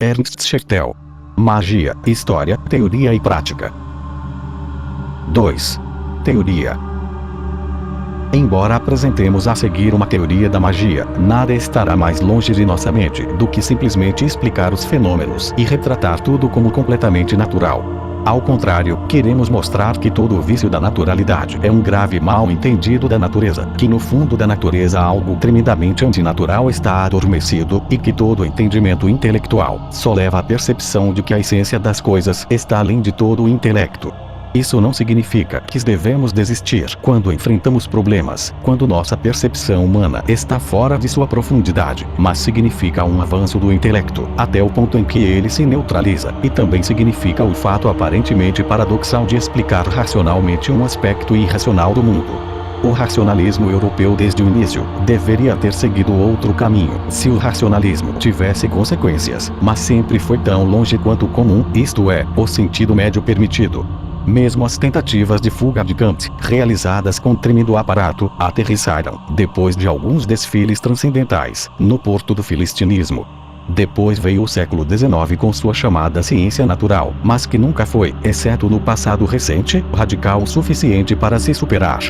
Ernst Schertel. Magia, História, Teoria e Prática. 2. Teoria. Embora apresentemos a seguir uma teoria da magia, nada estará mais longe de nossa mente do que simplesmente explicar os fenômenos e retratar tudo como completamente natural. Ao contrário, queremos mostrar que todo o vício da naturalidade é um grave mal entendido da natureza, que no fundo da natureza algo tremendamente antinatural está adormecido, e que todo entendimento intelectual só leva à percepção de que a essência das coisas está além de todo o intelecto. Isso não significa que devemos desistir quando enfrentamos problemas, quando nossa percepção humana está fora de sua profundidade, mas significa um avanço do intelecto, até o ponto em que ele se neutraliza, e também significa o fato aparentemente paradoxal de explicar racionalmente um aspecto irracional do mundo. O racionalismo europeu desde o início deveria ter seguido outro caminho, se o racionalismo tivesse consequências, mas sempre foi tão longe quanto o comum, isto é, o sentido médio permitido. Mesmo as tentativas de fuga de Kant, realizadas com tremendo aparato, aterrissaram, depois de alguns desfiles transcendentais, no porto do filistinismo. Depois veio o século XIX com sua chamada ciência natural, mas que nunca foi, exceto no passado recente, radical o suficiente para se superar.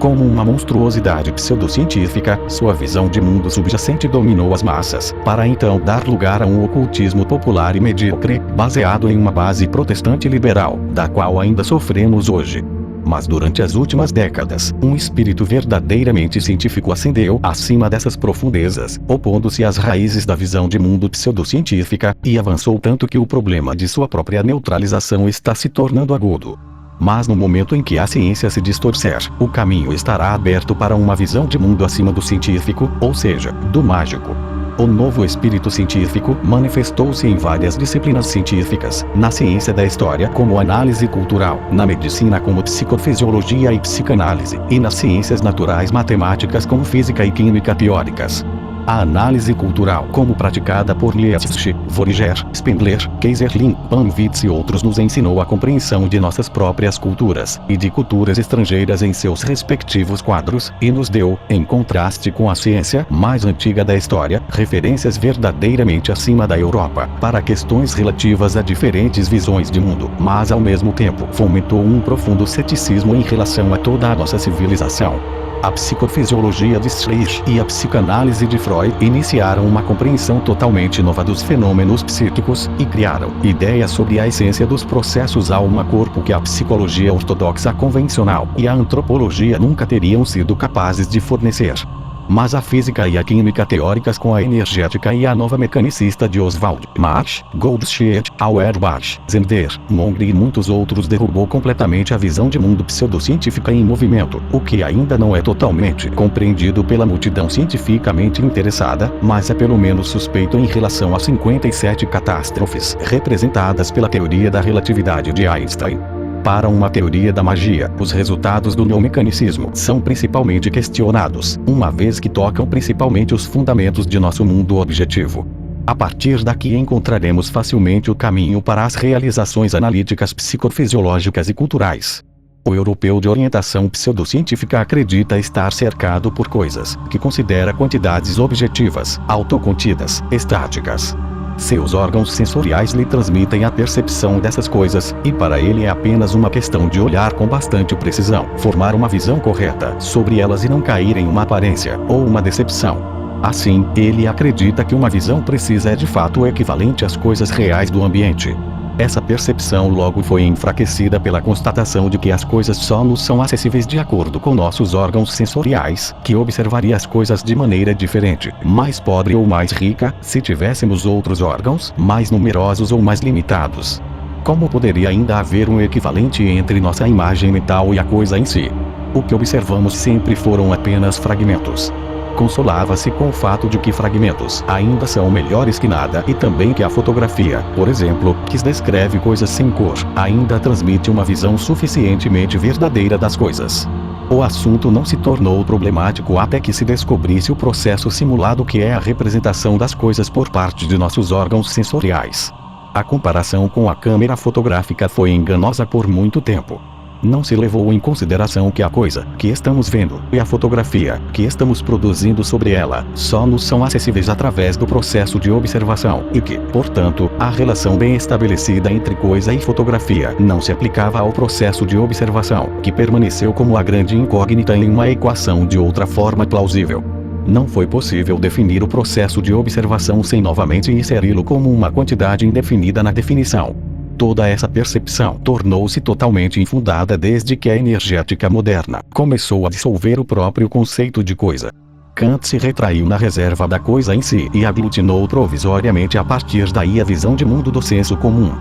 Como uma monstruosidade pseudocientífica, sua visão de mundo subjacente dominou as massas, para então dar lugar a um ocultismo popular e medíocre, baseado em uma base protestante liberal, da qual ainda sofremos hoje. Mas durante as últimas décadas, um espírito verdadeiramente científico ascendeu acima dessas profundezas, opondo-se às raízes da visão de mundo pseudocientífica, e avançou tanto que o problema de sua própria neutralização está se tornando agudo. Mas no momento em que a ciência se distorcer, o caminho estará aberto para uma visão de mundo acima do científico, ou seja, do mágico. O novo espírito científico manifestou-se em várias disciplinas científicas, na ciência da história como análise cultural, na medicina como psicofisiologia e psicanálise, e nas ciências naturais matemáticas como física e química teóricas. A análise cultural, como praticada por Nietzsche, Fourier, Spengler, Keyserlin, Panvitz e outros, nos ensinou a compreensão de nossas próprias culturas, e de culturas estrangeiras em seus respectivos quadros, e nos deu, em contraste com a ciência mais antiga da história, referências verdadeiramente acima da Europa, para questões relativas a diferentes visões de mundo, mas ao mesmo tempo fomentou um profundo ceticismo em relação a toda a nossa civilização. A psicofisiologia de Schleich e a psicanálise de Freud iniciaram uma compreensão totalmente nova dos fenômenos psíquicos, e criaram ideias sobre a essência dos processos alma-corpo que a psicologia ortodoxa convencional e a antropologia nunca teriam sido capazes de fornecer. Mas a física e a química teóricas com a energética e a nova mecanicista de Oswald Mach, Goldschmidt, Auerbach, Zender, Monge e muitos outros derrubou completamente a visão de mundo pseudocientífica em movimento, o que ainda não é totalmente compreendido pela multidão cientificamente interessada, mas é pelo menos suspeito em relação às 57 catástrofes representadas pela teoria da relatividade de Einstein. Para uma teoria da magia, os resultados do neomecanicismo são principalmente questionados, uma vez que tocam principalmente os fundamentos de nosso mundo objetivo. A partir daqui encontraremos facilmente o caminho para as realizações analíticas psicofisiológicas e culturais. O europeu de orientação pseudocientífica acredita estar cercado por coisas que considera quantidades objetivas, autocontidas, estáticas. Seus órgãos sensoriais lhe transmitem a percepção dessas coisas, e para ele é apenas uma questão de olhar com bastante precisão, formar uma visão correta sobre elas e não cair em uma aparência ou uma decepção. Assim, ele acredita que uma visão precisa é de fato equivalente às coisas reais do ambiente. Essa percepção logo foi enfraquecida pela constatação de que as coisas só nos são acessíveis de acordo com nossos órgãos sensoriais, que observaria as coisas de maneira diferente, mais pobre ou mais rica, se tivéssemos outros órgãos, mais numerosos ou mais limitados. Como poderia ainda haver um equivalente entre nossa imagem mental e a coisa em si? O que observamos sempre foram apenas fragmentos. Consolava-se com o fato de que fragmentos ainda são melhores que nada, e também que a fotografia, por exemplo, que descreve coisas sem cor, ainda transmite uma visão suficientemente verdadeira das coisas. O assunto não se tornou problemático até que se descobrisse o processo simulado, que é a representação das coisas por parte de nossos órgãos sensoriais. A comparação com a câmera fotográfica foi enganosa por muito tempo. Não se levou em consideração que a coisa que estamos vendo e a fotografia que estamos produzindo sobre ela só nos são acessíveis através do processo de observação e que, portanto, a relação bem estabelecida entre coisa e fotografia não se aplicava ao processo de observação, que permaneceu como a grande incógnita em uma equação de outra forma plausível. Não foi possível definir o processo de observação sem novamente inseri-lo como uma quantidade indefinida na definição. Toda essa percepção tornou-se totalmente infundada desde que a energética moderna começou a dissolver o próprio conceito de coisa. Kant se retraiu na reserva da coisa em si e aglutinou provisoriamente a partir daí a visão de mundo do senso comum.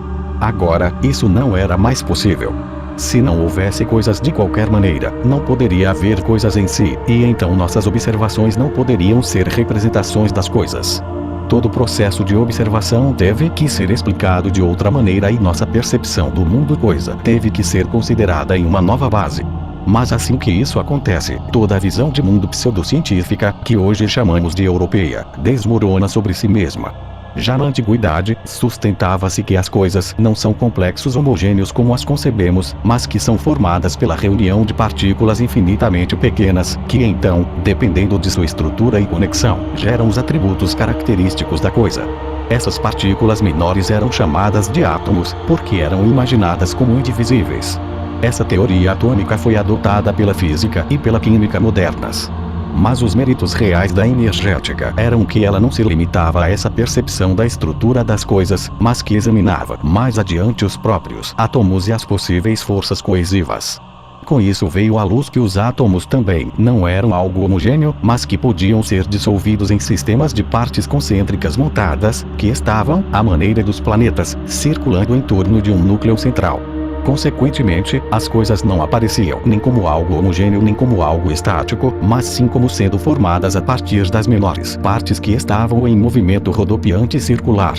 Agora, isso não era mais possível. Se não houvesse coisas de qualquer maneira, não poderia haver coisas em si, e então nossas observações não poderiam ser representações das coisas. Todo o processo de observação teve que ser explicado de outra maneira e nossa percepção do mundo coisa teve que ser considerada em uma nova base. Mas assim que isso acontece, toda a visão de mundo pseudocientífica, que hoje chamamos de europeia, desmorona sobre si mesma. Já na antiguidade, sustentava-se que as coisas não são complexos homogêneos como as concebemos, mas que são formadas pela reunião de partículas infinitamente pequenas, que então, dependendo de sua estrutura e conexão, geram os atributos característicos da coisa. Essas partículas menores eram chamadas de átomos, porque eram imaginadas como indivisíveis. Essa teoria atômica foi adotada pela física e pela química modernas. Mas os méritos reais da energética eram que ela não se limitava a essa percepção da estrutura das coisas, mas que examinava mais adiante os próprios átomos e as possíveis forças coesivas. Com isso veio à luz que os átomos também não eram algo homogêneo, mas que podiam ser dissolvidos em sistemas de partes concêntricas montadas, que estavam, à maneira dos planetas, circulando em torno de um núcleo central. Consequentemente, as coisas não apareciam nem como algo homogêneo nem como algo estático, mas sim como sendo formadas a partir das menores partes que estavam em movimento rodopiante circular.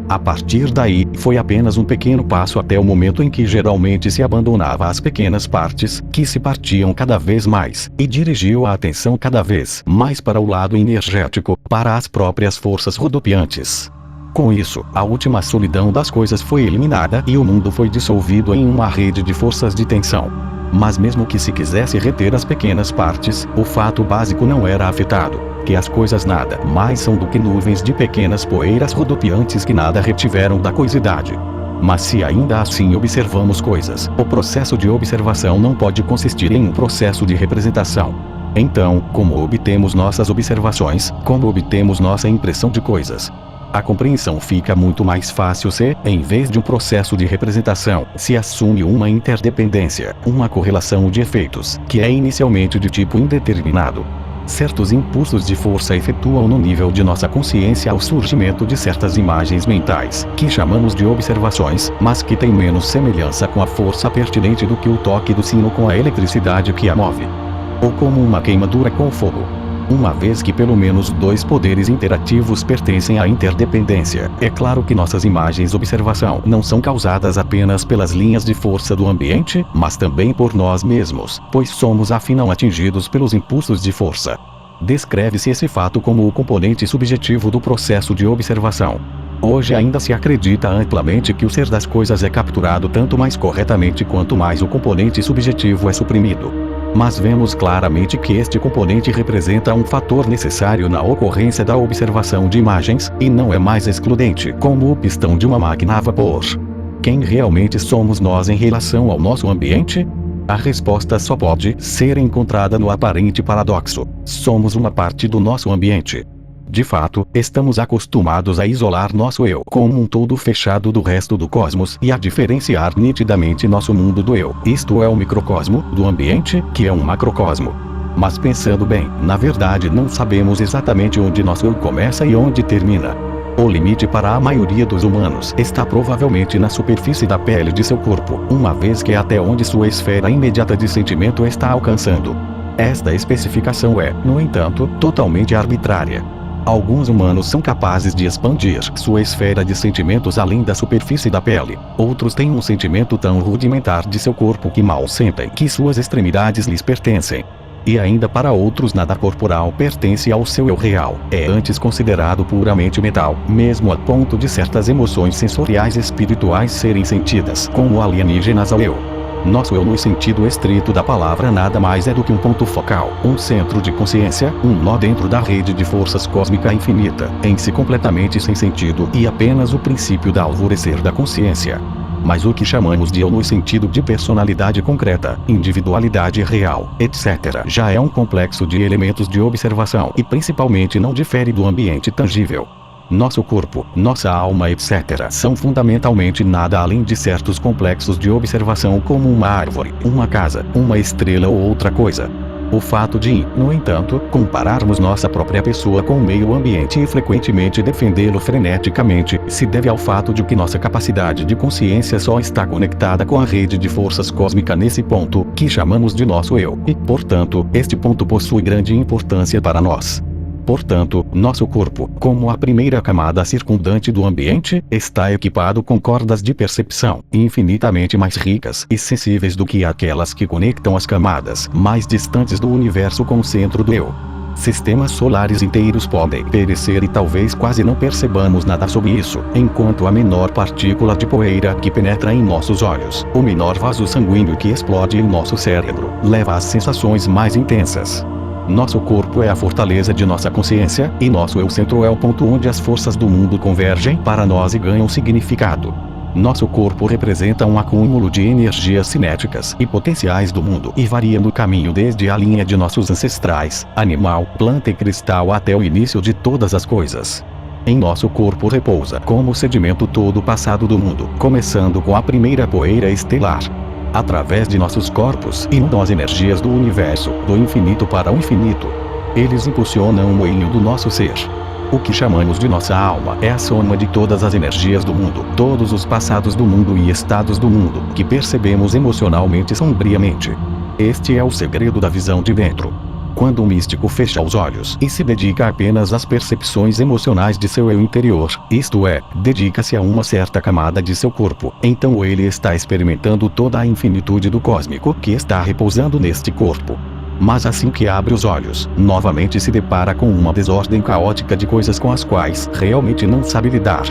A partir daí, foi apenas um pequeno passo até o momento em que geralmente se abandonava as pequenas partes, que se partiam cada vez mais, e dirigiu a atenção cada vez mais para o lado energético, para as próprias forças rodopiantes. Com isso, a última solidão das coisas foi eliminada e o mundo foi dissolvido em uma rede de forças de tensão. Mas mesmo que se quisesse reter as pequenas partes, o fato básico não era afetado, que as coisas nada mais são do que nuvens de pequenas poeiras rodopiantes que nada retiveram da coisidade. Mas se ainda assim observamos coisas, o processo de observação não pode consistir em um processo de representação. Então, como obtemos nossas observações, como obtemos nossa impressão de coisas? A compreensão fica muito mais fácil se, em vez de um processo de representação, se assume uma interdependência, uma correlação de efeitos, que é inicialmente de tipo indeterminado. Certos impulsos de força efetuam no nível de nossa consciência o surgimento de certas imagens mentais, que chamamos de observações, mas que têm menos semelhança com a força pertinente do que o toque do sino com a eletricidade que a move. Ou como uma queimadura com fogo. Uma vez que pelo menos dois poderes interativos pertencem à interdependência, é claro que nossas imagens de observação não são causadas apenas pelas linhas de força do ambiente, mas também por nós mesmos, pois somos afinal atingidos pelos impulsos de força. Descreve-se esse fato como o componente subjetivo do processo de observação. Hoje ainda se acredita amplamente que o ser das coisas é capturado tanto mais corretamente quanto mais o componente subjetivo é suprimido. Mas vemos claramente que este componente representa um fator necessário na ocorrência da observação de imagens, e não é mais excludente, como o pistão de uma máquina a vapor. Quem realmente somos nós em relação ao nosso ambiente? A resposta só pode ser encontrada no aparente paradoxo: somos uma parte do nosso ambiente. De fato, estamos acostumados a isolar nosso eu como um todo fechado do resto do cosmos e a diferenciar nitidamente nosso mundo do eu, isto é o microcosmo, do ambiente, que é um macrocosmo. Mas pensando bem, na verdade não sabemos exatamente onde nosso eu começa e onde termina. O limite para a maioria dos humanos está provavelmente na superfície da pele de seu corpo, uma vez que é até onde sua esfera imediata de sentimento está alcançando. Esta especificação é, no entanto, totalmente arbitrária. Alguns humanos são capazes de expandir sua esfera de sentimentos além da superfície da pele. Outros têm um sentimento tão rudimentar de seu corpo que mal sentem que suas extremidades lhes pertencem. E ainda para outros nada corporal pertence ao seu eu real. É antes considerado puramente mental, mesmo a ponto de certas emoções sensoriais espirituais serem sentidas como alienígenas ao eu. Nosso eu no sentido estrito da palavra nada mais é do que um ponto focal, um centro de consciência, um nó dentro da rede de forças cósmica infinita, em si completamente sem sentido e apenas o princípio da alvorecer da consciência. Mas o que chamamos de eu no sentido de personalidade concreta, individualidade real, etc., já é um complexo de elementos de observação e principalmente não difere do ambiente tangível. Nosso corpo, nossa alma, etc., são fundamentalmente nada além de certos complexos de observação como uma árvore, uma casa, uma estrela ou outra coisa. O fato de, no entanto, compararmos nossa própria pessoa com o meio ambiente e frequentemente defendê-lo freneticamente, se deve ao fato de que nossa capacidade de consciência só está conectada com a rede de forças cósmica nesse ponto, que chamamos de nosso eu, e, portanto, este ponto possui grande importância para nós. Portanto, nosso corpo, como a primeira camada circundante do ambiente, está equipado com cordas de percepção, infinitamente mais ricas e sensíveis do que aquelas que conectam as camadas mais distantes do universo com o centro do eu. Sistemas solares inteiros podem perecer e talvez quase não percebamos nada sobre isso, enquanto a menor partícula de poeira que penetra em nossos olhos, o menor vaso sanguíneo que explode em nosso cérebro, leva às sensações mais intensas. Nosso corpo é a fortaleza de nossa consciência, e nosso eu centro é o ponto onde as forças do mundo convergem para nós e ganham significado. Nosso corpo representa um acúmulo de energias cinéticas e potenciais do mundo e varia no caminho desde a linha de nossos ancestrais, animal, planta e cristal até o início de todas as coisas. Em nosso corpo repousa como sedimento todo o passado do mundo, começando com a primeira poeira estelar. Através de nossos corpos inundam as energias do universo, do infinito para o infinito. Eles impulsionam o moinho do nosso ser. O que chamamos de nossa alma é a soma de todas as energias do mundo, todos os passados do mundo e estados do mundo, que percebemos emocionalmente sombriamente. Este é o segredo da visão de dentro. Quando um místico fecha os olhos e se dedica apenas às percepções emocionais de seu eu interior, isto é, dedica-se a uma certa camada de seu corpo, então ele está experimentando toda a infinitude do cósmico que está repousando neste corpo. Mas assim que abre os olhos, novamente se depara com uma desordem caótica de coisas com as quais realmente não sabe lidar.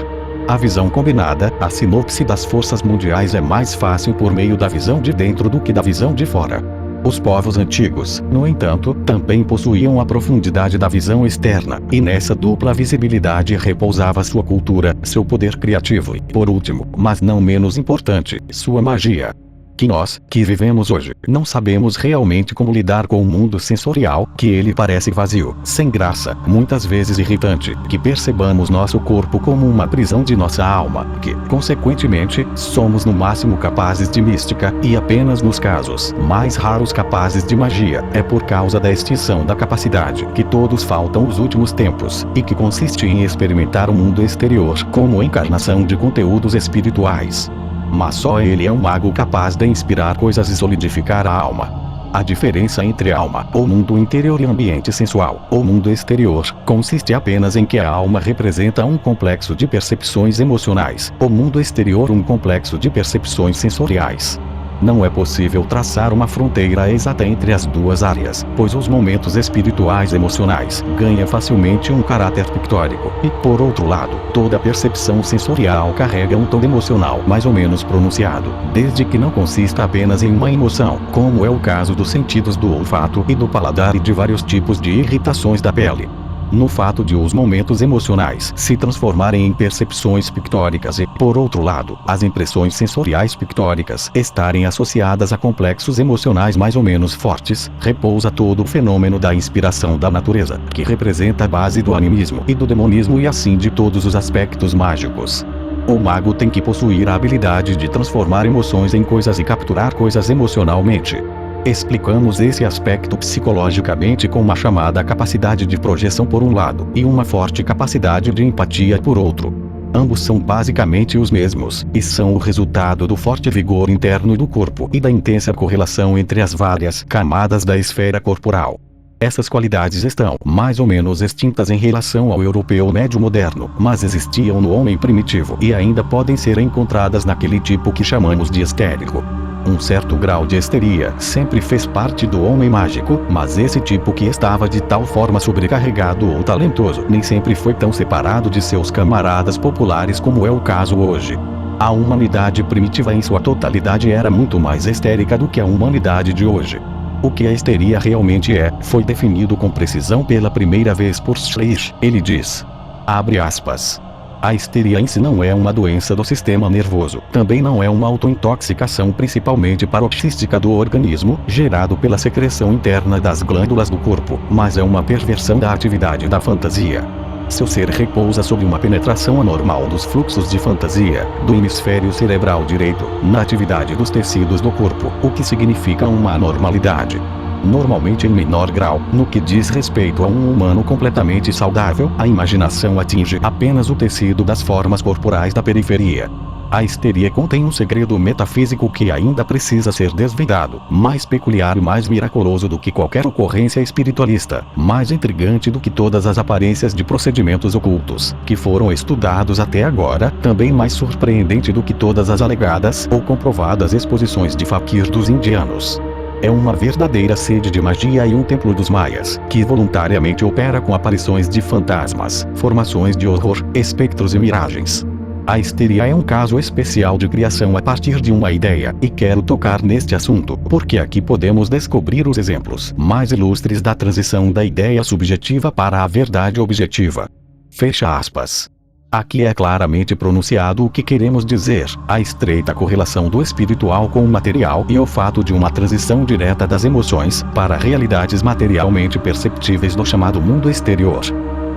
A visão combinada, a sinopse das forças mundiais é mais fácil por meio da visão de dentro do que da visão de fora. Os povos antigos, no entanto, também possuíam a profundidade da visão externa, e nessa dupla visibilidade repousava sua cultura, seu poder criativo e, por último, mas não menos importante, sua magia. Que nós, que vivemos hoje, não sabemos realmente como lidar com o mundo sensorial, que ele parece vazio, sem graça, muitas vezes irritante, que percebamos nosso corpo como uma prisão de nossa alma, que, consequentemente, somos no máximo capazes de mística, e apenas nos casos mais raros capazes de magia, é por causa da extinção da capacidade que todos faltam os últimos tempos, e que consiste em experimentar o mundo exterior como encarnação de conteúdos espirituais. Mas só ele é um mago capaz de inspirar coisas e solidificar a alma. A diferença entre alma, ou mundo interior e ambiente sensual, ou mundo exterior, consiste apenas em que a alma representa um complexo de percepções emocionais, o mundo exterior um complexo de percepções sensoriais. Não é possível traçar uma fronteira exata entre as duas áreas, pois os momentos espirituais emocionais ganham facilmente um caráter pictórico, e, por outro lado, toda percepção sensorial carrega um tom emocional mais ou menos pronunciado, desde que não consista apenas em uma emoção, como é o caso dos sentidos do olfato e do paladar e de vários tipos de irritações da pele. No fato de os momentos emocionais se transformarem em percepções pictóricas e, por outro lado, as impressões sensoriais pictóricas estarem associadas a complexos emocionais mais ou menos fortes, repousa todo o fenômeno da inspiração da natureza, que representa a base do animismo e do demonismo e assim de todos os aspectos mágicos. O mago tem que possuir a habilidade de transformar emoções em coisas e capturar coisas emocionalmente. Explicamos esse aspecto psicologicamente com uma chamada capacidade de projeção por um lado, e uma forte capacidade de empatia por outro. Ambos são basicamente os mesmos, e são o resultado do forte vigor interno do corpo e da intensa correlação entre as várias camadas da esfera corporal. Essas qualidades estão mais ou menos extintas em relação ao europeu médio moderno, mas existiam no homem primitivo e ainda podem ser encontradas naquele tipo que chamamos de histérico. Um certo grau de histeria sempre fez parte do homem mágico, mas esse tipo que estava de tal forma sobrecarregado ou talentoso nem sempre foi tão separado de seus camaradas populares como é o caso hoje. A humanidade primitiva em sua totalidade era muito mais histérica do que a humanidade de hoje. O que a histeria realmente é, foi definido com precisão pela primeira vez por Schleich. Ele diz, abre aspas, a histeria em si não é uma doença do sistema nervoso, também não é uma autointoxicação principalmente paroxística do organismo, gerado pela secreção interna das glândulas do corpo, mas é uma perversão da atividade da fantasia. Seu ser repousa sob uma penetração anormal dos fluxos de fantasia, do hemisfério cerebral direito, na atividade dos tecidos do corpo, o que significa uma anormalidade. Normalmente em menor grau, no que diz respeito a um humano completamente saudável, a imaginação atinge apenas o tecido das formas corporais da periferia. A histeria contém um segredo metafísico que ainda precisa ser desvendado, mais peculiar e mais miraculoso do que qualquer ocorrência espiritualista, mais intrigante do que todas as aparências de procedimentos ocultos, que foram estudados até agora, também mais surpreendente do que todas as alegadas ou comprovadas exposições de faquir dos indianos. É uma verdadeira sede de magia e um templo dos maias, que voluntariamente opera com aparições de fantasmas, formações de horror, espectros e miragens. A histeria é um caso especial de criação a partir de uma ideia, e quero tocar neste assunto, porque aqui podemos descobrir os exemplos mais ilustres da transição da ideia subjetiva para a verdade objetiva. Fecha aspas. Aqui é claramente pronunciado o que queremos dizer, a estreita correlação do espiritual com o material e o fato de uma transição direta das emoções para realidades materialmente perceptíveis do chamado mundo exterior.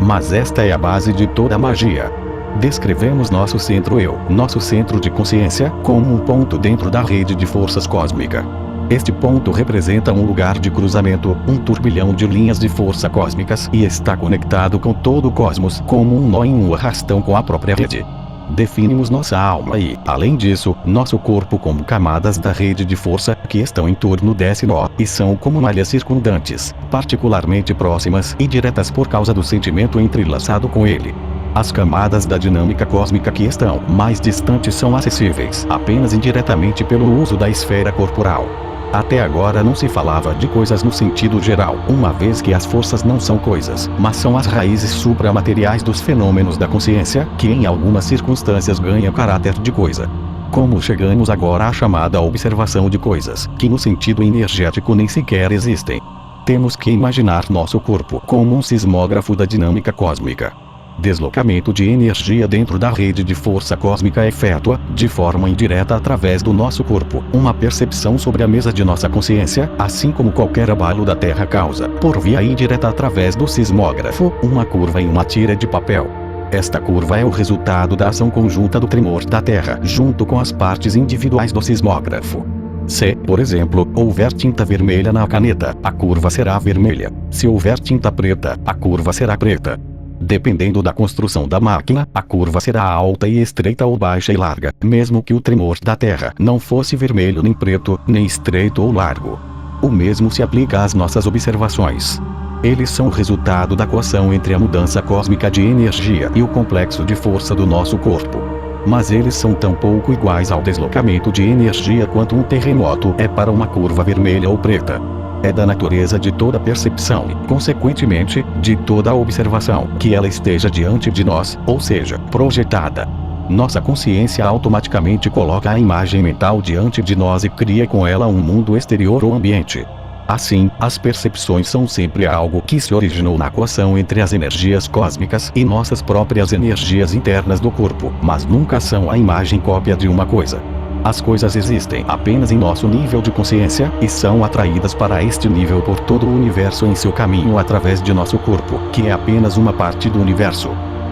Mas esta é a base de toda a magia. Descrevemos nosso centro-eu, nosso centro de consciência, como um ponto dentro da rede de forças cósmica. Este ponto representa um lugar de cruzamento, um turbilhão de linhas de força cósmicas e está conectado com todo o cosmos, como um nó em um arrastão com a própria rede. Definimos nossa alma e, além disso, nosso corpo como camadas da rede de força que estão em torno desse nó, e são como malhas circundantes, particularmente próximas e diretas por causa do sentimento entrelaçado com ele. As camadas da dinâmica cósmica que estão mais distantes são acessíveis apenas indiretamente pelo uso da esfera corporal. Até agora não se falava de coisas no sentido geral, uma vez que as forças não são coisas, mas são as raízes supramateriais dos fenômenos da consciência, que em algumas circunstâncias ganham caráter de coisa. Como chegamos agora à chamada observação de coisas, que no sentido energético nem sequer existem. Temos que imaginar nosso corpo como um sismógrafo da dinâmica cósmica. Deslocamento de energia dentro da rede de força cósmica efetua, de forma indireta através do nosso corpo, uma percepção sobre a mesa de nossa consciência, assim como qualquer abalo da Terra causa, por via indireta através do sismógrafo, uma curva em uma tira de papel. Esta curva é o resultado da ação conjunta do tremor da Terra, junto com as partes individuais do sismógrafo. Se, por exemplo, houver tinta vermelha na caneta, a curva será vermelha. Se houver tinta preta, a curva será preta. Dependendo da construção da máquina, a curva será alta e estreita ou baixa e larga, mesmo que o tremor da Terra não fosse vermelho nem preto, nem estreito ou largo. O mesmo se aplica às nossas observações. Eles são o resultado da coação entre a mudança cósmica de energia e o complexo de força do nosso corpo. Mas eles são tão pouco iguais ao deslocamento de energia quanto um terremoto é para uma curva vermelha ou preta. É da natureza de toda percepção e, consequentemente, de toda observação, que ela esteja diante de nós, ou seja, projetada. Nossa consciência automaticamente coloca a imagem mental diante de nós e cria com ela um mundo exterior ou ambiente. Assim, as percepções são sempre algo que se originou na coação entre as energias cósmicas e nossas próprias energias internas do corpo, mas nunca são a imagem cópia de uma coisa. As coisas existem apenas em nosso nível de consciência, e são atraídas para este nível por todo o universo em seu caminho através de nosso corpo, que é apenas uma parte do universo.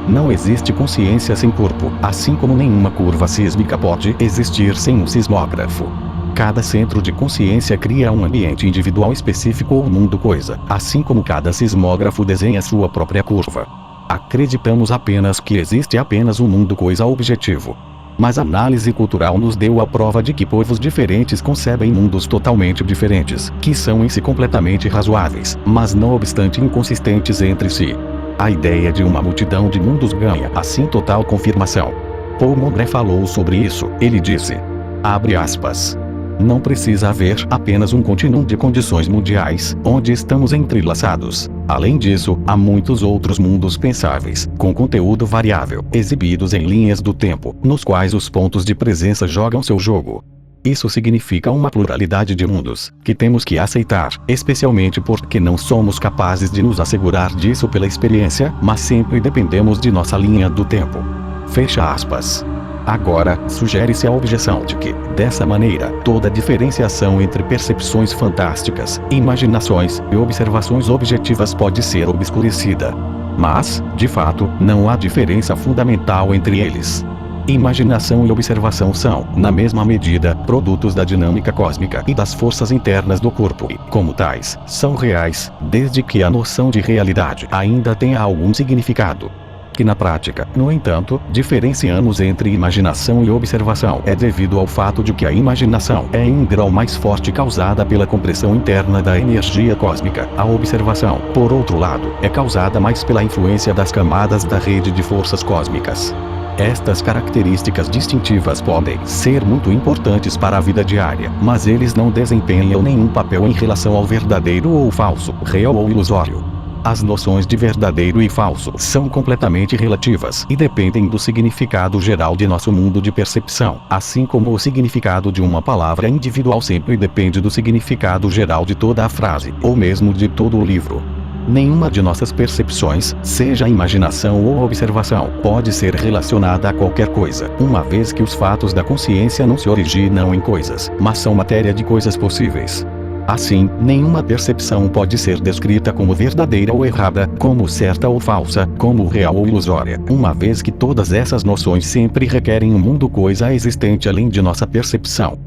Não existe consciência sem corpo, assim como nenhuma curva sísmica pode existir sem um sismógrafo. Cada centro de consciência cria um ambiente individual específico ou mundo coisa, assim como cada sismógrafo desenha sua própria curva. Acreditamos apenas que existe apenas um mundo coisa objetivo. Mas a análise cultural nos deu a prova de que povos diferentes concebem mundos totalmente diferentes, que são em si completamente razoáveis, mas não obstante inconsistentes entre si. A ideia de uma multidão de mundos ganha, assim, total confirmação. Paul Monroe falou sobre isso. Ele disse, abre aspas, não precisa haver apenas um contínuo de condições mundiais, onde estamos entrelaçados. Além disso, há muitos outros mundos pensáveis, com conteúdo variável, exibidos em linhas do tempo, nos quais os pontos de presença jogam seu jogo. Isso significa uma pluralidade de mundos, que temos que aceitar, especialmente porque não somos capazes de nos assegurar disso pela experiência, mas sempre dependemos de nossa linha do tempo. Fecha aspas. Agora, sugere-se a objeção de que, dessa maneira, toda diferenciação entre percepções fantásticas, imaginações e observações objetivas pode ser obscurecida. Mas, de fato, não há diferença fundamental entre eles. Imaginação e observação são, na mesma medida, produtos da dinâmica cósmica e das forças internas do corpo e, como tais, são reais, desde que a noção de realidade ainda tenha algum significado. Que na prática, no entanto, diferenciamos entre imaginação e observação é devido ao fato de que a imaginação é em grau mais forte causada pela compressão interna da energia cósmica. A observação, por outro lado, é causada mais pela influência das camadas da rede de forças cósmicas. Estas características distintivas podem ser muito importantes para a vida diária, mas eles não desempenham nenhum papel em relação ao verdadeiro ou falso, real ou ilusório. As noções de verdadeiro e falso são completamente relativas e dependem do significado geral de nosso mundo de percepção, assim como o significado de uma palavra individual sempre depende do significado geral de toda a frase, ou mesmo de todo o livro. Nenhuma de nossas percepções, seja imaginação ou observação, pode ser relacionada a qualquer coisa, uma vez que os fatos da consciência não se originam em coisas, mas são matéria de coisas possíveis. Assim, nenhuma percepção pode ser descrita como verdadeira ou errada, como certa ou falsa, como real ou ilusória, uma vez que todas essas noções sempre requerem um mundo coisa existente além de nossa percepção.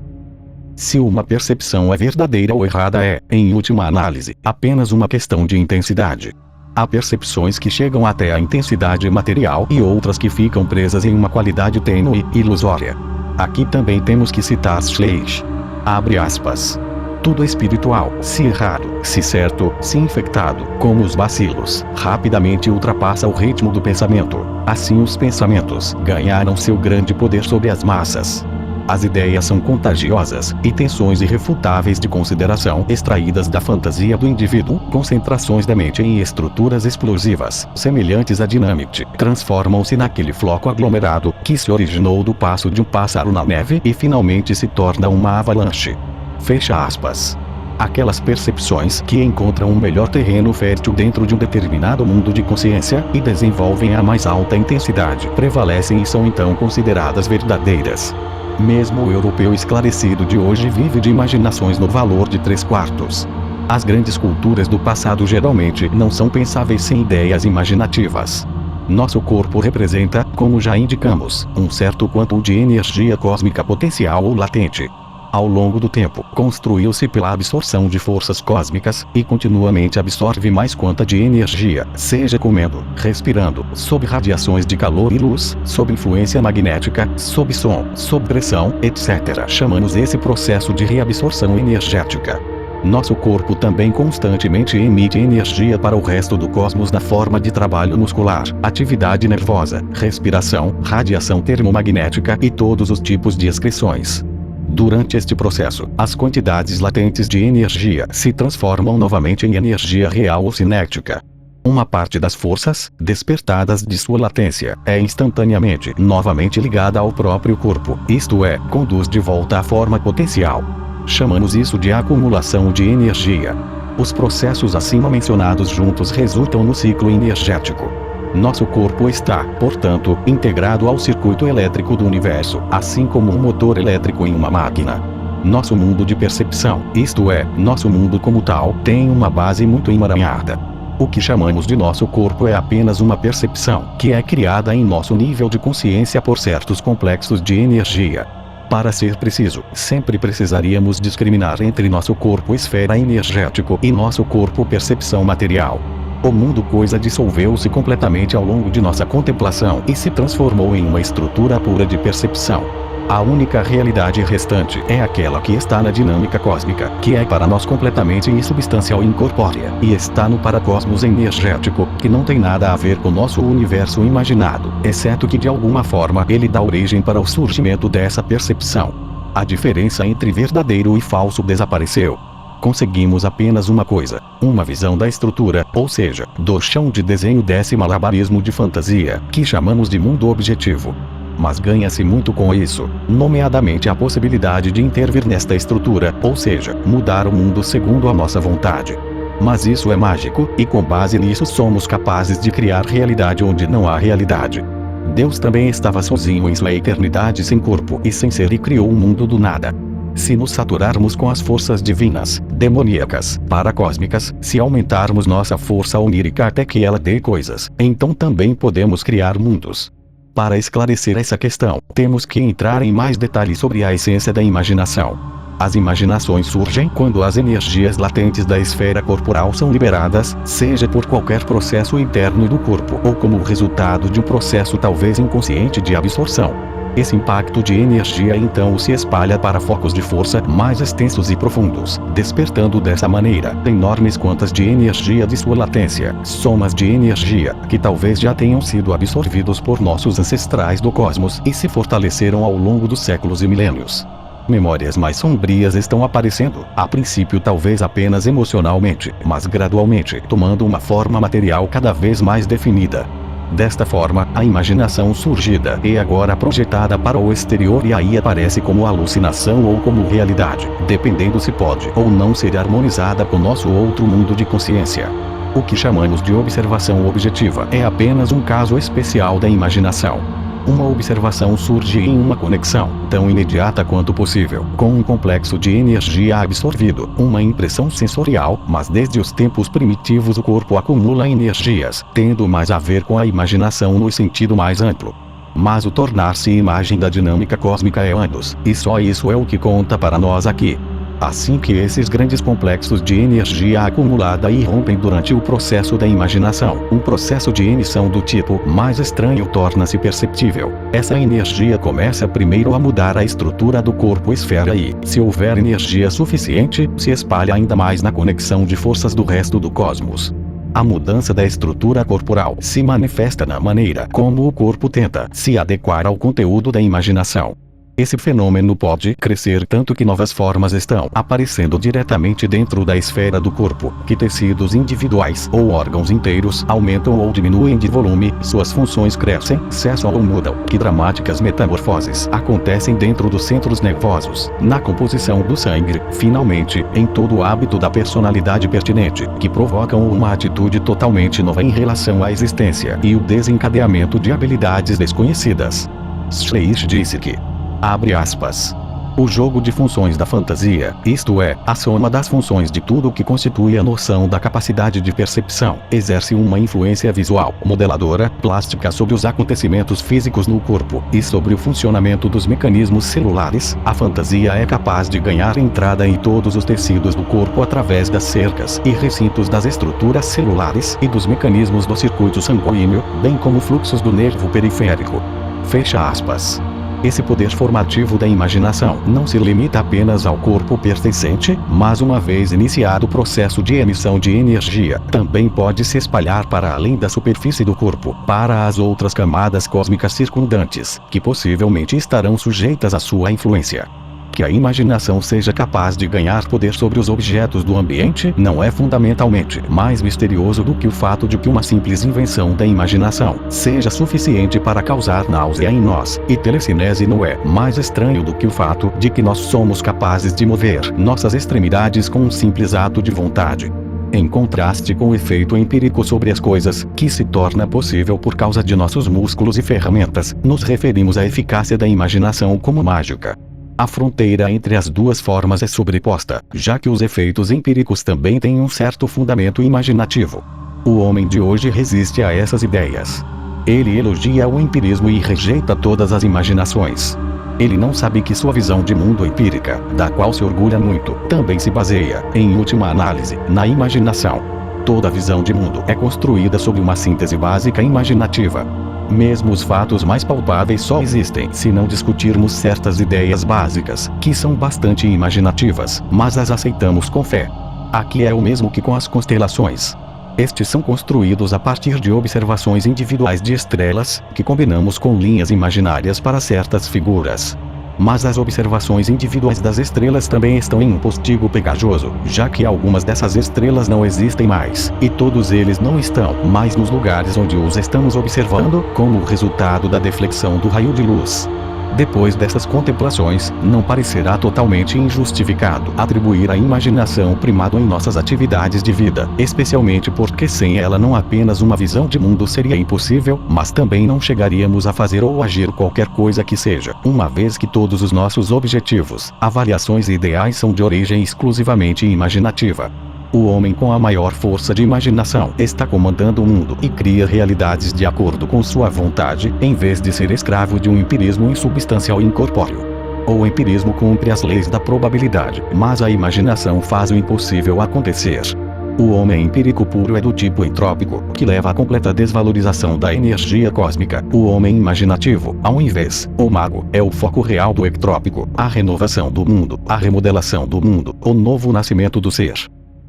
Se uma percepção é verdadeira ou errada é, em última análise, apenas uma questão de intensidade. Há percepções que chegam até a intensidade material e outras que ficam presas em uma qualidade tênue e ilusória. Aqui também temos que citar Schleich. Abre aspas. Tudo espiritual, se errado, se certo, se infectado, como os bacilos, rapidamente ultrapassa o ritmo do pensamento. Assim os pensamentos ganharam seu grande poder sobre as massas. As ideias são contagiosas, e tensões irrefutáveis de consideração extraídas da fantasia do indivíduo, concentrações da mente em estruturas explosivas, semelhantes a dinamite, transformam-se naquele floco aglomerado, que se originou do passo de um pássaro na neve e finalmente se torna uma avalanche. Fecha aspas. Aquelas percepções que encontram um melhor terreno fértil dentro de um determinado mundo de consciência e desenvolvem a mais alta intensidade prevalecem e são então consideradas verdadeiras. Mesmo o europeu esclarecido de hoje vive de imaginações no valor de 3/4. As grandes culturas do passado geralmente não são pensáveis sem ideias imaginativas. Nosso corpo representa, como já indicamos, um certo quanto de energia cósmica potencial ou latente. Ao longo do tempo, construiu-se pela absorção de forças cósmicas, e continuamente absorve mais quanta de energia, seja comendo, respirando, sob radiações de calor e luz, sob influência magnética, sob som, sob pressão, etc. Chamamos esse processo de reabsorção energética. Nosso corpo também constantemente emite energia para o resto do cosmos na forma de trabalho muscular, atividade nervosa, respiração, radiação termomagnética e todos os tipos de excreções. Durante este processo, as quantidades latentes de energia se transformam novamente em energia real ou cinética. Uma parte das forças, despertadas de sua latência, é instantaneamente novamente ligada ao próprio corpo, isto é, conduz de volta à forma potencial. Chamamos isso de acumulação de energia. Os processos acima mencionados juntos resultam no ciclo energético. Nosso corpo está, portanto, integrado ao circuito elétrico do universo, assim como um motor elétrico em uma máquina. Nosso mundo de percepção, isto é, nosso mundo como tal, tem uma base muito emaranhada. O que chamamos de nosso corpo é apenas uma percepção, que é criada em nosso nível de consciência por certos complexos de energia. Para ser preciso, sempre precisaríamos discriminar entre nosso corpo esfera energético e nosso corpo percepção material. O mundo coisa dissolveu-se completamente ao longo de nossa contemplação e se transformou em uma estrutura pura de percepção. A única realidade restante é aquela que está na dinâmica cósmica, que é para nós completamente insubstancial e incorpórea, e está no paracosmos energético, que não tem nada a ver com nosso universo imaginado, exceto que de alguma forma ele dá origem para o surgimento dessa percepção. A diferença entre verdadeiro e falso desapareceu. conseguimos apenas uma coisa: uma visão da estrutura, ou seja, do chão de desenho desse malabarismo de fantasia, que chamamos de mundo objetivo. Mas ganha-se muito com isso, nomeadamente a possibilidade de intervir nesta estrutura, ou seja, mudar o mundo segundo a nossa vontade. Mas isso é mágico, e com base nisso somos capazes de criar realidade onde não há realidade. Deus também estava sozinho em sua eternidade sem corpo e sem ser e criou o mundo do nada. Se nos saturarmos com as forças divinas, demoníacas, paracósmicas, se aumentarmos nossa força onírica até que ela dê coisas, então também podemos criar mundos. Para esclarecer essa questão, temos que entrar em mais detalhes sobre a essência da imaginação. As imaginações surgem quando as energias latentes da esfera corporal são liberadas, seja por qualquer processo interno do corpo ou como resultado de um processo talvez inconsciente de absorção. Esse impacto de energia então se espalha para focos de força mais extensos e profundos, despertando dessa maneira enormes quantas de energia de sua latência, somas de energia que talvez já tenham sido absorvidos por nossos ancestrais do cosmos e se fortaleceram ao longo dos séculos e milênios. Memórias mais sombrias estão aparecendo, a princípio talvez apenas emocionalmente, mas gradualmente tomando uma forma material cada vez mais definida. Desta forma, a imaginação surgida e agora projetada para o exterior e aí aparece como alucinação ou como realidade, dependendo se pode ou não ser harmonizada com nosso outro mundo de consciência. O que chamamos de observação objetiva é apenas um caso especial da imaginação. Uma observação surge em uma conexão, tão imediata quanto possível, com um complexo de energia absorvido, uma impressão sensorial, mas desde os tempos primitivos o corpo acumula energias, tendo mais a ver com a imaginação no sentido mais amplo. Mas o tornar-se imagem da dinâmica cósmica é anos, e só isso é o que conta para nós aqui. Assim que esses grandes complexos de energia acumulada irrompem durante o processo da imaginação, um processo de emissão do tipo mais estranho torna-se perceptível. Essa energia começa primeiro a mudar a estrutura do corpo-esfera e, se houver energia suficiente, se espalha ainda mais na conexão de forças do resto do cosmos. A mudança da estrutura corporal se manifesta na maneira como o corpo tenta se adequar ao conteúdo da imaginação. Esse fenômeno pode crescer tanto que novas formas estão aparecendo diretamente dentro da esfera do corpo, que tecidos individuais ou órgãos inteiros aumentam ou diminuem de volume, suas funções crescem, cessam ou mudam, que dramáticas metamorfoses acontecem dentro dos centros nervosos, na composição do sangue, finalmente, em todo o hábito da personalidade pertinente, que provocam uma atitude totalmente nova em relação à existência e o desencadeamento de habilidades desconhecidas. Schleich disse que, abre aspas, o jogo de funções da fantasia, isto é, a soma das funções de tudo o que constitui a noção da capacidade de percepção, exerce uma influência visual, modeladora, plástica sobre os acontecimentos físicos no corpo, e sobre o funcionamento dos mecanismos celulares. A fantasia é capaz de ganhar entrada em todos os tecidos do corpo através das cercas e recintos das estruturas celulares e dos mecanismos do circuito sanguíneo, bem como fluxos do nervo periférico. Fecha aspas. Esse poder formativo da imaginação não se limita apenas ao corpo pertencente, mas uma vez iniciado o processo de emissão de energia, também pode se espalhar para além da superfície do corpo, para as outras camadas cósmicas circundantes, que possivelmente estarão sujeitas à sua influência. Que a imaginação seja capaz de ganhar poder sobre os objetos do ambiente não é fundamentalmente mais misterioso do que o fato de que uma simples invenção da imaginação seja suficiente para causar náusea em nós, e telecinese não é mais estranho do que o fato de que nós somos capazes de mover nossas extremidades com um simples ato de vontade. Em contraste com o efeito empírico sobre as coisas, que se torna possível por causa de nossos músculos e ferramentas, nos referimos à eficácia da imaginação como mágica. A fronteira entre as duas formas é sobreposta, já que os efeitos empíricos também têm um certo fundamento imaginativo. O homem de hoje resiste a essas ideias. Ele elogia o empirismo e rejeita todas as imaginações. Ele não sabe que sua visão de mundo empírica, da qual se orgulha muito, também se baseia, em última análise, na imaginação. Toda visão de mundo é construída sob uma síntese básica imaginativa. Mesmo os fatos mais palpáveis só existem se não discutirmos certas ideias básicas, que são bastante imaginativas, mas as aceitamos com fé. Aqui é o mesmo que com as constelações. Estes são construídos a partir de observações individuais de estrelas, que combinamos com linhas imaginárias para certas figuras. Mas as observações individuais das estrelas também estão em um postigo pegajoso, já que algumas dessas estrelas não existem mais, e todos eles não estão mais nos lugares onde os estamos observando, como resultado da deflexão do raio de luz. Depois dessas contemplações, não parecerá totalmente injustificado atribuir à imaginação primado em nossas atividades de vida, especialmente porque sem ela não apenas uma visão de mundo seria impossível, mas também não chegaríamos a fazer ou agir qualquer coisa que seja, uma vez que todos os nossos objetivos, avaliações e ideais são de origem exclusivamente imaginativa. O homem com a maior força de imaginação está comandando o mundo e cria realidades de acordo com sua vontade, em vez de ser escravo de um empirismo insubstancial e incorpóreo. O empirismo cumpre as leis da probabilidade, mas a imaginação faz o impossível acontecer. O homem empírico puro é do tipo entrópico, que leva à completa desvalorização da energia cósmica. O homem imaginativo, ao invés, o mago, é o foco real do ectrópico, a renovação do mundo, a remodelação do mundo, o novo nascimento do ser.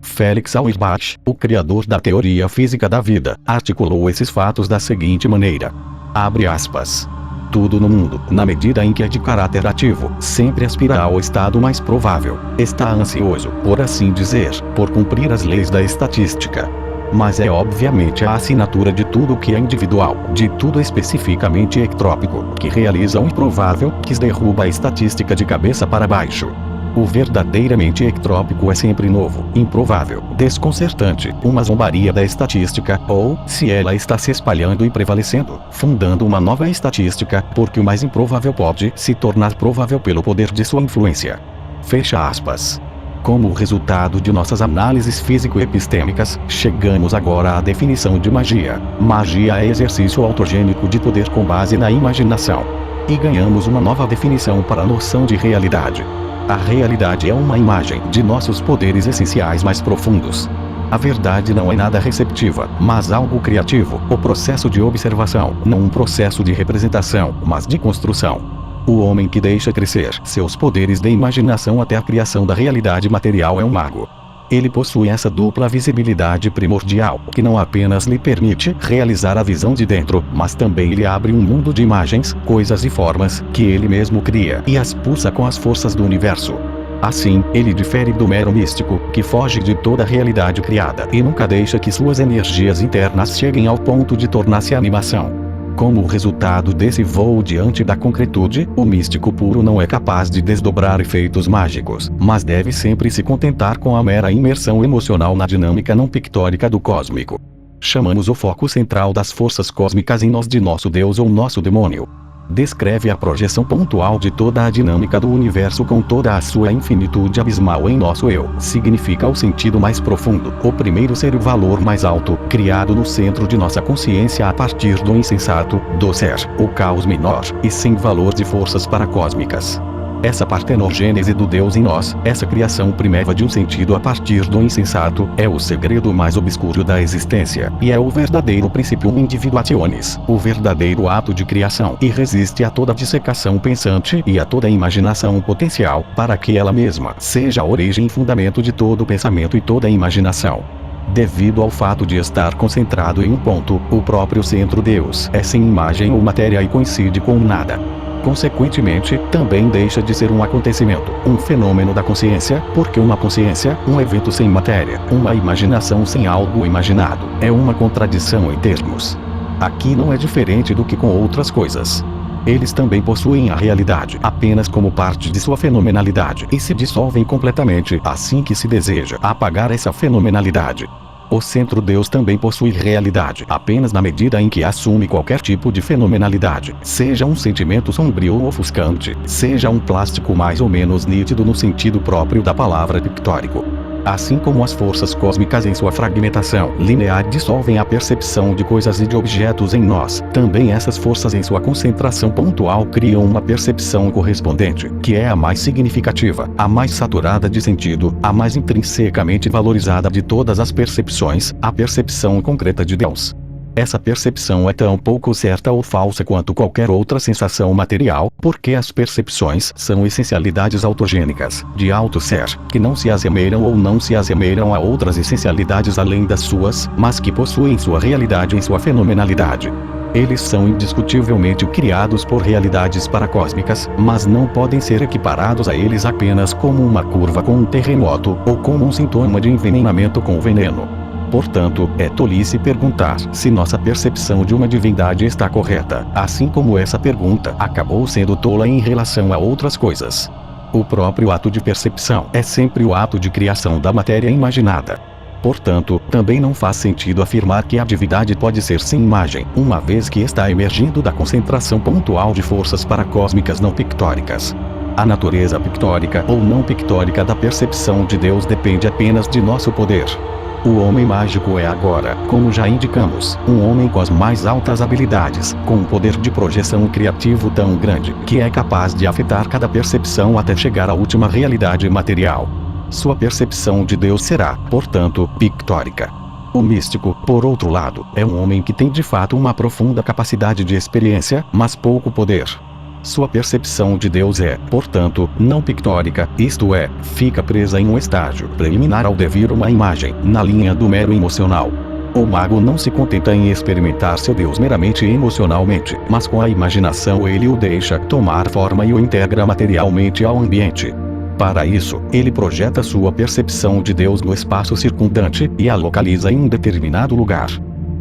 Felix Auerbach, o criador da teoria física da vida, articulou esses fatos da seguinte maneira. Abre aspas. Tudo no mundo, na medida em que é de caráter ativo, sempre aspira ao estado mais provável. Está ansioso, por assim dizer, por cumprir as leis da estatística. Mas é obviamente a assinatura de tudo que é individual, de tudo especificamente ectrópico, que realiza o improvável, que derruba a estatística de cabeça para baixo. O verdadeiramente ectrópico é sempre novo, improvável, desconcertante, uma zombaria da estatística, ou, se ela está se espalhando e prevalecendo, fundando uma nova estatística, porque o mais improvável pode se tornar provável pelo poder de sua influência. Fecha aspas. Como resultado de nossas análises físico-epistêmicas, chegamos agora à definição de magia. Magia é exercício autogênico de poder com base na imaginação. E ganhamos uma nova definição para a noção de realidade. A realidade é uma imagem de nossos poderes essenciais mais profundos. A verdade não é nada receptiva, mas algo criativo, o processo de observação, não um processo de representação, mas de construção. O homem que deixa crescer seus poderes de imaginação até a criação da realidade material é um mago. Ele possui essa dupla visibilidade primordial, que não apenas lhe permite realizar a visão de dentro, mas também lhe abre um mundo de imagens, coisas e formas, que ele mesmo cria e as pulsa com as forças do universo. Assim, ele difere do mero místico, que foge de toda a realidade criada e nunca deixa que suas energias internas cheguem ao ponto de tornar-se animação. Como resultado desse voo diante da concretude, o místico puro não é capaz de desdobrar efeitos mágicos, mas deve sempre se contentar com a mera imersão emocional na dinâmica não pictórica do cósmico. Chamamos o foco central das forças cósmicas em nós de nosso Deus ou nosso demônio. Descreve a projeção pontual de toda a dinâmica do universo com toda a sua infinitude abismal em nosso eu. Significa o sentido mais profundo, o primeiro ser o valor mais alto, criado no centro de nossa consciência a partir do insensato, do ser, o caos menor, e sem valor de forças paracósmicas. Essa partenogênese do Deus em nós, essa criação primeva de um sentido a partir do insensato, é o segredo mais obscuro da existência, e é o verdadeiro princípio individuationis, o verdadeiro ato de criação, e resiste a toda dissecação pensante e a toda imaginação potencial, para que ela mesma seja a origem e fundamento de todo pensamento e toda imaginação. Devido ao fato de estar concentrado em um ponto, o próprio centro Deus é sem imagem ou matéria e coincide com nada. Consequentemente, também deixa de ser um acontecimento, um fenômeno da consciência, porque uma consciência, um evento sem matéria, uma imaginação sem algo imaginado, é uma contradição em termos. Aqui não é diferente do que com outras coisas. Eles também possuem a realidade apenas como parte de sua fenomenalidade e se dissolvem completamente assim que se deseja apagar essa fenomenalidade. O centro Deus também possui realidade apenas na medida em que assume qualquer tipo de fenomenalidade, seja um sentimento sombrio ou ofuscante, seja um plástico mais ou menos nítido no sentido próprio da palavra pictórico. Assim como as forças cósmicas em sua fragmentação linear dissolvem a percepção de coisas e de objetos em nós, também essas forças em sua concentração pontual criam uma percepção correspondente, que é a mais significativa, a mais saturada de sentido, a mais intrinsecamente valorizada de todas as percepções, a percepção concreta de Deus. Essa percepção é tão pouco certa ou falsa quanto qualquer outra sensação material, porque as percepções são essencialidades autogênicas, de alto ser, que não se assemelham ou não se assemelham a outras essencialidades além das suas, mas que possuem sua realidade em sua fenomenalidade. Eles são indiscutivelmente criados por realidades paracósmicas, mas não podem ser equiparados a eles apenas como uma curva com um terremoto, ou como um sintoma de envenenamento com veneno. Portanto, é tolice perguntar se nossa percepção de uma divindade está correta, assim como essa pergunta acabou sendo tola em relação a outras coisas. O próprio ato de percepção é sempre o ato de criação da matéria imaginada. Portanto, também não faz sentido afirmar que a divindade pode ser sem imagem, uma vez que está emergindo da concentração pontual de forças paracósmicas não pictóricas. A natureza pictórica ou não pictórica da percepção de Deus depende apenas de nosso poder. O homem mágico é agora, como já indicamos, um homem com as mais altas habilidades, com um poder de projeção criativo tão grande, que é capaz de afetar cada percepção até chegar à última realidade material. Sua percepção de Deus será, portanto, pictórica. O místico, por outro lado, é um homem que tem de fato uma profunda capacidade de experiência, mas pouco poder. Sua percepção de Deus é, portanto, não pictórica, isto é, fica presa em um estágio preliminar ao devir uma imagem, na linha do mero emocional. O mago não se contenta em experimentar seu Deus meramente emocionalmente, mas com a imaginação ele o deixa tomar forma e o integra materialmente ao ambiente. Para isso, ele projeta sua percepção de Deus no espaço circundante, e a localiza em um determinado lugar.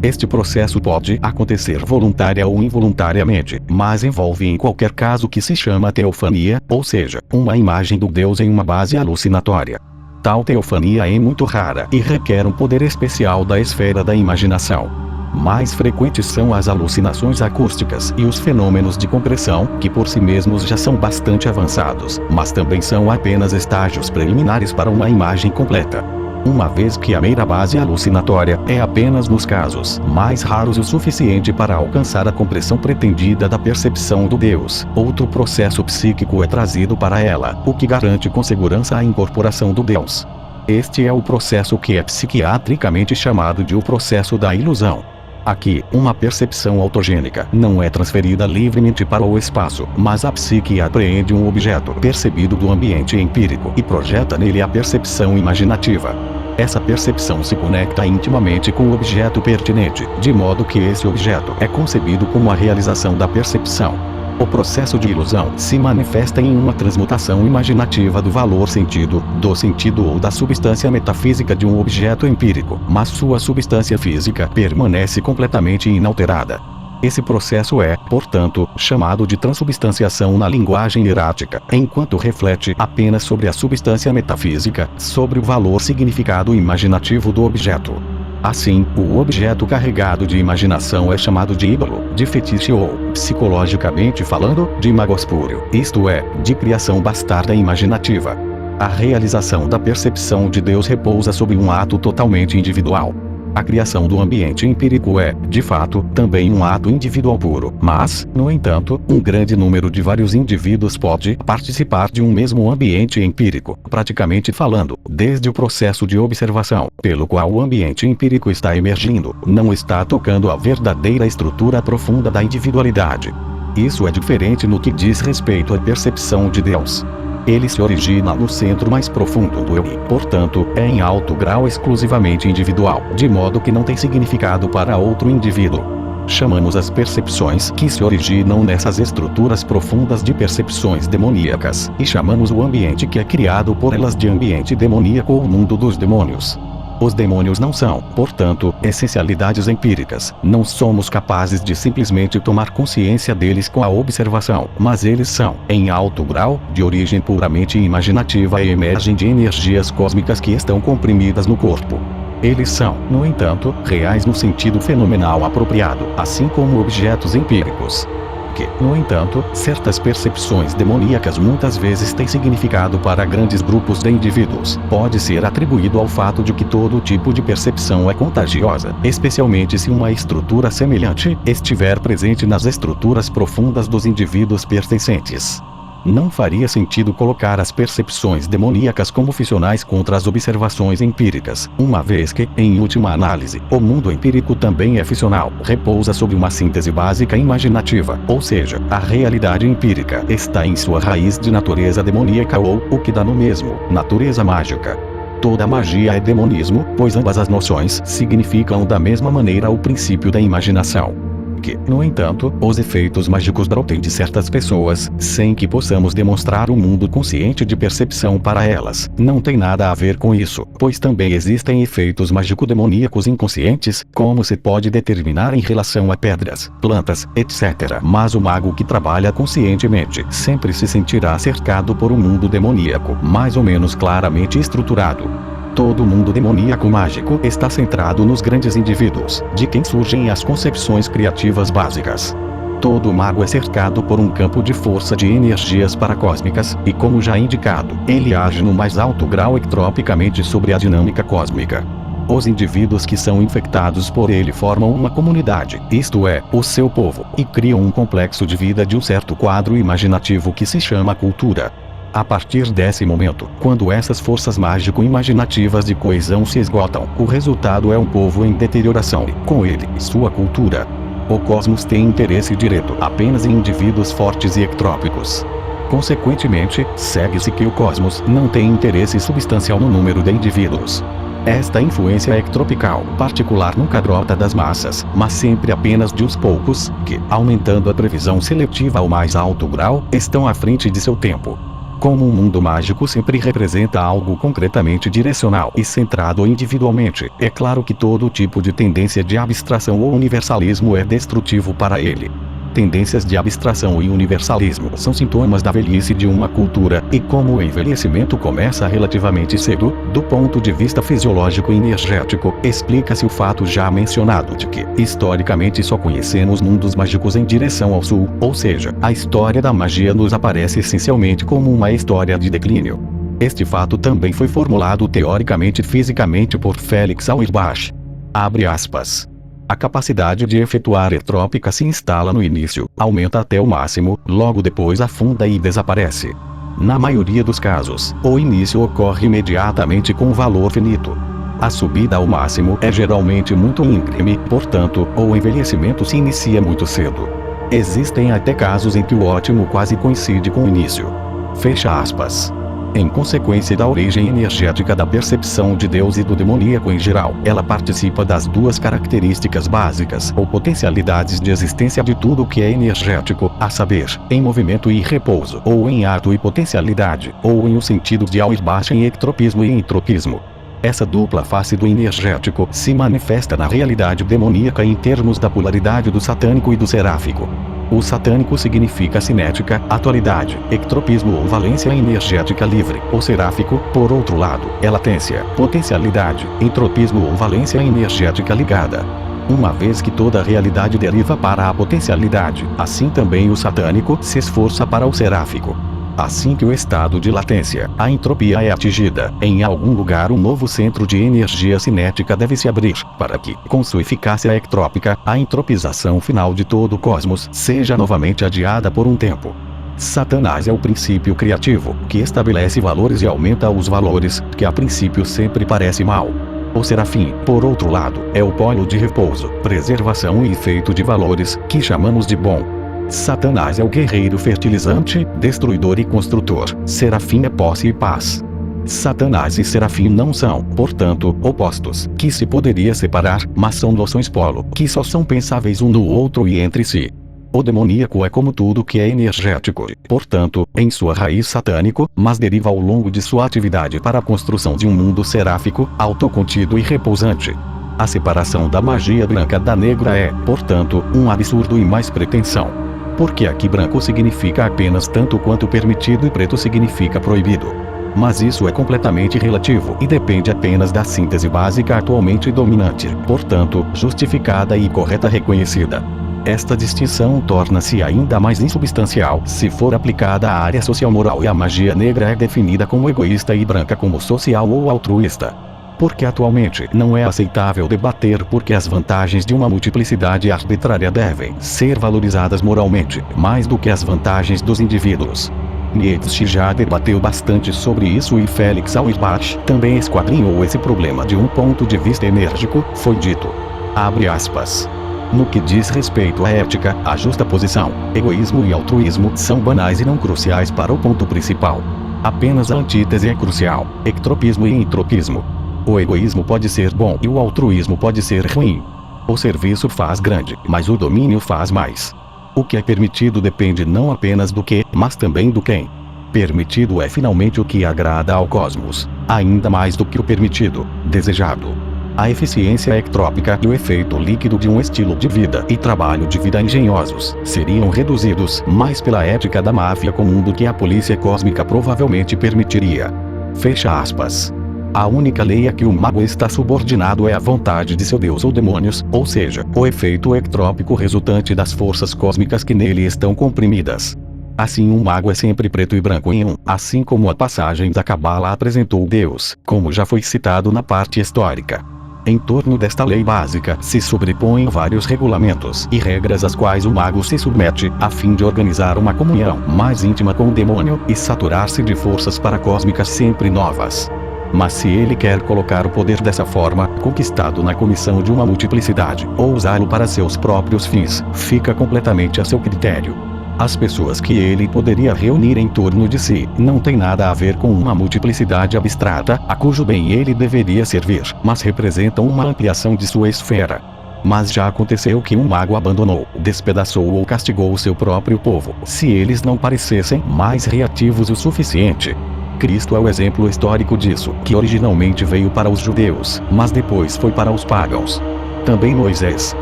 Este processo pode acontecer voluntária ou involuntariamente, mas envolve em qualquer caso o que se chama teofania, ou seja, uma imagem do Deus em uma base alucinatória. Tal teofania é muito rara e requer um poder especial da esfera da imaginação. Mais frequentes são as alucinações acústicas e os fenômenos de compressão, que por si mesmos já são bastante avançados, mas também são apenas estágios preliminares para uma imagem completa. Uma vez que a mera base alucinatória é apenas nos casos mais raros o suficiente para alcançar a compressão pretendida da percepção do Deus, outro processo psíquico é trazido para ela, o que garante com segurança a incorporação do Deus. Este é o processo que é psiquiatricamente chamado de o processo da ilusão. Aqui, uma percepção autogênica não é transferida livremente para o espaço, mas a psique apreende um objeto percebido do ambiente empírico e projeta nele a percepção imaginativa. Essa percepção se conecta intimamente com o objeto pertinente, de modo que esse objeto é concebido como a realização da percepção. O processo de ilusão se manifesta em uma transmutação imaginativa do valor sentido, do sentido ou da substância metafísica de um objeto empírico, mas sua substância física permanece completamente inalterada. Esse processo é, portanto, chamado de transubstanciação na linguagem hierática, enquanto reflete apenas sobre a substância metafísica, sobre o valor significado imaginativo do objeto. Assim, o objeto carregado de imaginação é chamado de ídolo, de fetiche ou, psicologicamente falando, de magospúrio, isto é, de criação bastarda imaginativa. A realização da percepção de Deus repousa sobre um ato totalmente individual. A criação do ambiente empírico é, de fato, também um ato individual puro, mas, no entanto, um grande número de vários indivíduos pode participar de um mesmo ambiente empírico, praticamente falando, desde o processo de observação, pelo qual o ambiente empírico está emergindo, não está tocando a verdadeira estrutura profunda da individualidade. Isso é diferente no que diz respeito à percepção de Deus. Ele se origina no centro mais profundo do eu e, portanto, é em alto grau exclusivamente individual, de modo que não tem significado para outro indivíduo. Chamamos as percepções que se originam nessas estruturas profundas de percepções demoníacas, e chamamos o ambiente que é criado por elas de ambiente demoníaco ou mundo dos demônios. Os demônios não são, portanto, essencialidades empíricas, não somos capazes de simplesmente tomar consciência deles com a observação, mas eles são, em alto grau, de origem puramente imaginativa e emergem de energias cósmicas que estão comprimidas no corpo. Eles são, no entanto, reais no sentido fenomenal apropriado, assim como objetos empíricos. Que, no entanto, certas percepções demoníacas muitas vezes têm significado para grandes grupos de indivíduos, pode ser atribuído ao fato de que todo tipo de percepção é contagiosa, especialmente se uma estrutura semelhante estiver presente nas estruturas profundas dos indivíduos pertencentes. Não faria sentido colocar as percepções demoníacas como funcionais contra as observações empíricas, uma vez que, em última análise, o mundo empírico também é funcional, repousa sobre uma síntese básica imaginativa, ou seja, a realidade empírica está em sua raiz de natureza demoníaca ou, o que dá no mesmo, natureza mágica. Toda magia é demonismo, pois ambas as noções significam da mesma maneira o princípio da imaginação. que, no entanto, os efeitos mágicos brotem de certas pessoas, sem que possamos demonstrar um mundo consciente de percepção para elas, não tem nada a ver com isso, pois também existem efeitos mágico-demoníacos inconscientes, como se pode determinar em relação a pedras, plantas, etc. Mas o mago que trabalha conscientemente sempre se sentirá cercado por um mundo demoníaco, mais ou menos claramente estruturado. Todo mundo demoníaco mágico está centrado nos grandes indivíduos, de quem surgem as concepções criativas básicas. Todo mago é cercado por um campo de força de energias paracósmicas, e como já indicado, ele age no mais alto grau ectropicamente sobre a dinâmica cósmica. Os indivíduos que são infectados por ele formam uma comunidade, isto é, o seu povo, e criam um complexo de vida de um certo quadro imaginativo que se chama cultura. A partir desse momento, quando essas forças mágico-imaginativas de coesão se esgotam, o resultado é um povo em deterioração e, com ele, sua cultura. O cosmos tem interesse direto apenas em indivíduos fortes e ectrópicos. Consequentemente, segue-se que o cosmos não tem interesse substancial no número de indivíduos. Esta influência ectropical particular nunca brota das massas, mas sempre apenas de uns poucos, que, aumentando a previsão seletiva ao mais alto grau, estão à frente de seu tempo. Como um mundo mágico sempre representa algo concretamente direcional e centrado individualmente, é claro que todo tipo de tendência de abstração ou universalismo é destrutivo para ele. Tendências de abstração e universalismo são sintomas da velhice de uma cultura, e como o envelhecimento começa relativamente cedo, do ponto de vista fisiológico e energético, explica-se o fato já mencionado de que, historicamente, só conhecemos mundos mágicos em direção ao sul, ou seja, a história da magia nos aparece essencialmente como uma história de declínio. Este fato também foi formulado teoricamente e fisicamente por Felix Auerbach. Abre aspas. A capacidade de efetuar etrópica se instala no início, aumenta até o máximo, logo depois afunda e desaparece. Na maioria dos casos, o início ocorre imediatamente com valor finito. A subida ao máximo é geralmente muito íngreme, portanto, o envelhecimento se inicia muito cedo. Existem até casos em que o ótimo quase coincide com o início. Fecha aspas. Em consequência da origem energética da percepção de Deus e do demoníaco em geral, ela participa das duas características básicas ou potencialidades de existência de tudo que é energético, a saber, em movimento e repouso, ou em ato e potencialidade, ou em o sentido de Auerbach em ectropismo e entropismo. Essa dupla face do energético se manifesta na realidade demoníaca em termos da polaridade do satânico e do seráfico. O satânico significa cinética, atualidade, ectropismo ou valência energética livre. O seráfico, por outro lado, é latência, potencialidade, entropismo ou valência energética ligada. Uma vez que toda a realidade deriva para a potencialidade, assim também o satânico se esforça para o seráfico. Assim que o estado de latência, a entropia é atingida, em algum lugar um novo centro de energia cinética deve se abrir, para que, com sua eficácia ectrópica, a entropização final de todo o cosmos seja novamente adiada por um tempo. Satanás é o princípio criativo, que estabelece valores e aumenta os valores, que a princípio sempre parece mal. O serafim, por outro lado, é o polo de repouso, preservação e efeito de valores, que chamamos de bom. Satanás é o guerreiro fertilizante, destruidor e construtor. Serafim é posse e paz. Satanás e Serafim não são, portanto, opostos, que se poderia separar, mas são noções polo, que só são pensáveis um no outro e entre si. O demoníaco é como tudo que é energético, portanto, em sua raiz satânico, mas deriva ao longo de sua atividade para a construção de um mundo seráfico, autocontido e repousante. A separação da magia branca da negra é, portanto, um absurdo e mais pretensão. Porque aqui branco significa apenas tanto quanto permitido e preto significa proibido. Mas isso é completamente relativo e depende apenas da síntese básica atualmente dominante, portanto, justificada e correta reconhecida. Esta distinção torna-se ainda mais insubstancial se for aplicada à área social-moral e a magia negra é definida como egoísta e branca como social ou altruísta. Porque atualmente não é aceitável debater porque as vantagens de uma multiplicidade arbitrária devem ser valorizadas moralmente, mais do que as vantagens dos indivíduos. Nietzsche já debateu bastante sobre isso e Felix Auerbach também esquadrinhou esse problema de um ponto de vista enérgico, foi dito. Abre aspas. No que diz respeito à ética, a justa posição, egoísmo e altruísmo são banais e não cruciais para o ponto principal. Apenas a antítese é crucial, ectropismo e entropismo. O egoísmo pode ser bom e o altruísmo pode ser ruim. O serviço faz grande, mas o domínio faz mais. O que é permitido depende não apenas do que, mas também do quem. Permitido é finalmente o que agrada ao cosmos, ainda mais do que o permitido, desejado. A eficiência ectrópica e o efeito líquido de um estilo de vida e trabalho de vida engenhosos seriam reduzidos mais pela ética da máfia comum do que a polícia cósmica provavelmente permitiria. Fecha aspas. A única lei a que o mago está subordinado é a vontade de seu deus ou demônios, ou seja, o efeito ectrópico resultante das forças cósmicas que nele estão comprimidas. Assim, um mago é sempre preto e branco em um, assim como a passagem da Cabala apresentou Deus, como já foi citado na parte histórica. Em torno desta lei básica se sobrepõem vários regulamentos e regras às quais o mago se submete, a fim de organizar uma comunhão mais íntima com o demônio e saturar-se de forças paracósmicas sempre novas. Mas se ele quer colocar o poder dessa forma, conquistado na comissão de uma multiplicidade, ou usá-lo para seus próprios fins, fica completamente a seu critério. As pessoas que ele poderia reunir em torno de si não têm nada a ver com uma multiplicidade abstrata, a cujo bem ele deveria servir, mas representam uma ampliação de sua esfera. Mas já aconteceu que um mago abandonou, despedaçou ou castigou seu próprio povo, se eles não parecessem mais reativos o suficiente. Cristo é o exemplo histórico disso, que originalmente veio para os judeus, mas depois foi para os pagãos. Também Moisés,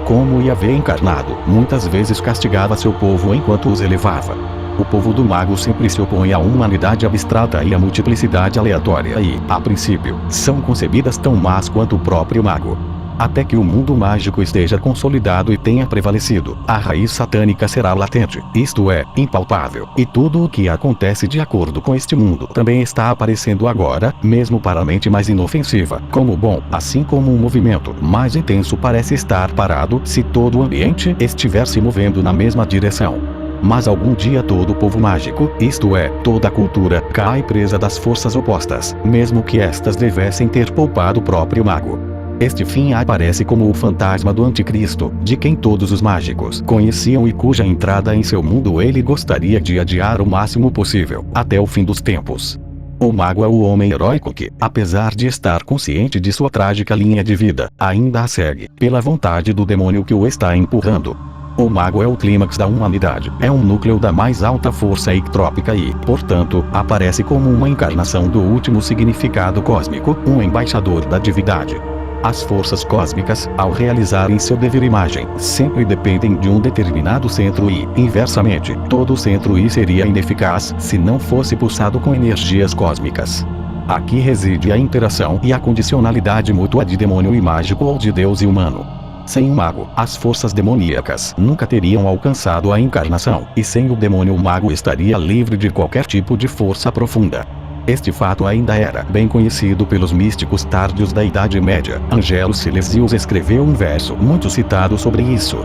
como Yahvé encarnado, muitas vezes castigava seu povo enquanto os elevava. O povo do mago sempre se opõe à humanidade abstrata e à multiplicidade aleatória e, a princípio, são concebidas tão más quanto o próprio mago. Até que o mundo mágico esteja consolidado e tenha prevalecido, a raiz satânica será latente, isto é, impalpável, e tudo o que acontece de acordo com este mundo também está aparecendo agora, mesmo para a mente mais inofensiva, como bom, assim como um movimento mais intenso parece estar parado se todo o ambiente estiver se movendo na mesma direção. Mas algum dia todo o povo mágico, isto é, toda a cultura, cai presa das forças opostas, mesmo que estas devessem ter poupado o próprio mago. Este fim aparece como o fantasma do anticristo, de quem todos os mágicos conheciam e cuja entrada em seu mundo ele gostaria de adiar o máximo possível, até o fim dos tempos. O mago é o homem heróico que, apesar de estar consciente de sua trágica linha de vida, ainda a segue, pela vontade do demônio que o está empurrando. O mago é o clímax da humanidade, é um núcleo da mais alta força ectrópica e, portanto, aparece como uma encarnação do último significado cósmico, um embaixador da divindade. As forças cósmicas, ao realizarem seu dever imagem, sempre dependem de um determinado centro e, inversamente, todo centro I seria ineficaz se não fosse pulsado com energias cósmicas. Aqui reside a interação e a condicionalidade mútua de demônio e mágico ou de Deus e humano. Sem um mago, as forças demoníacas nunca teriam alcançado a encarnação, e sem o demônio o mago estaria livre de qualquer tipo de força profunda. Este fato ainda era bem conhecido pelos místicos tardios da Idade Média. Angelo Silesius escreveu um verso muito citado sobre isso.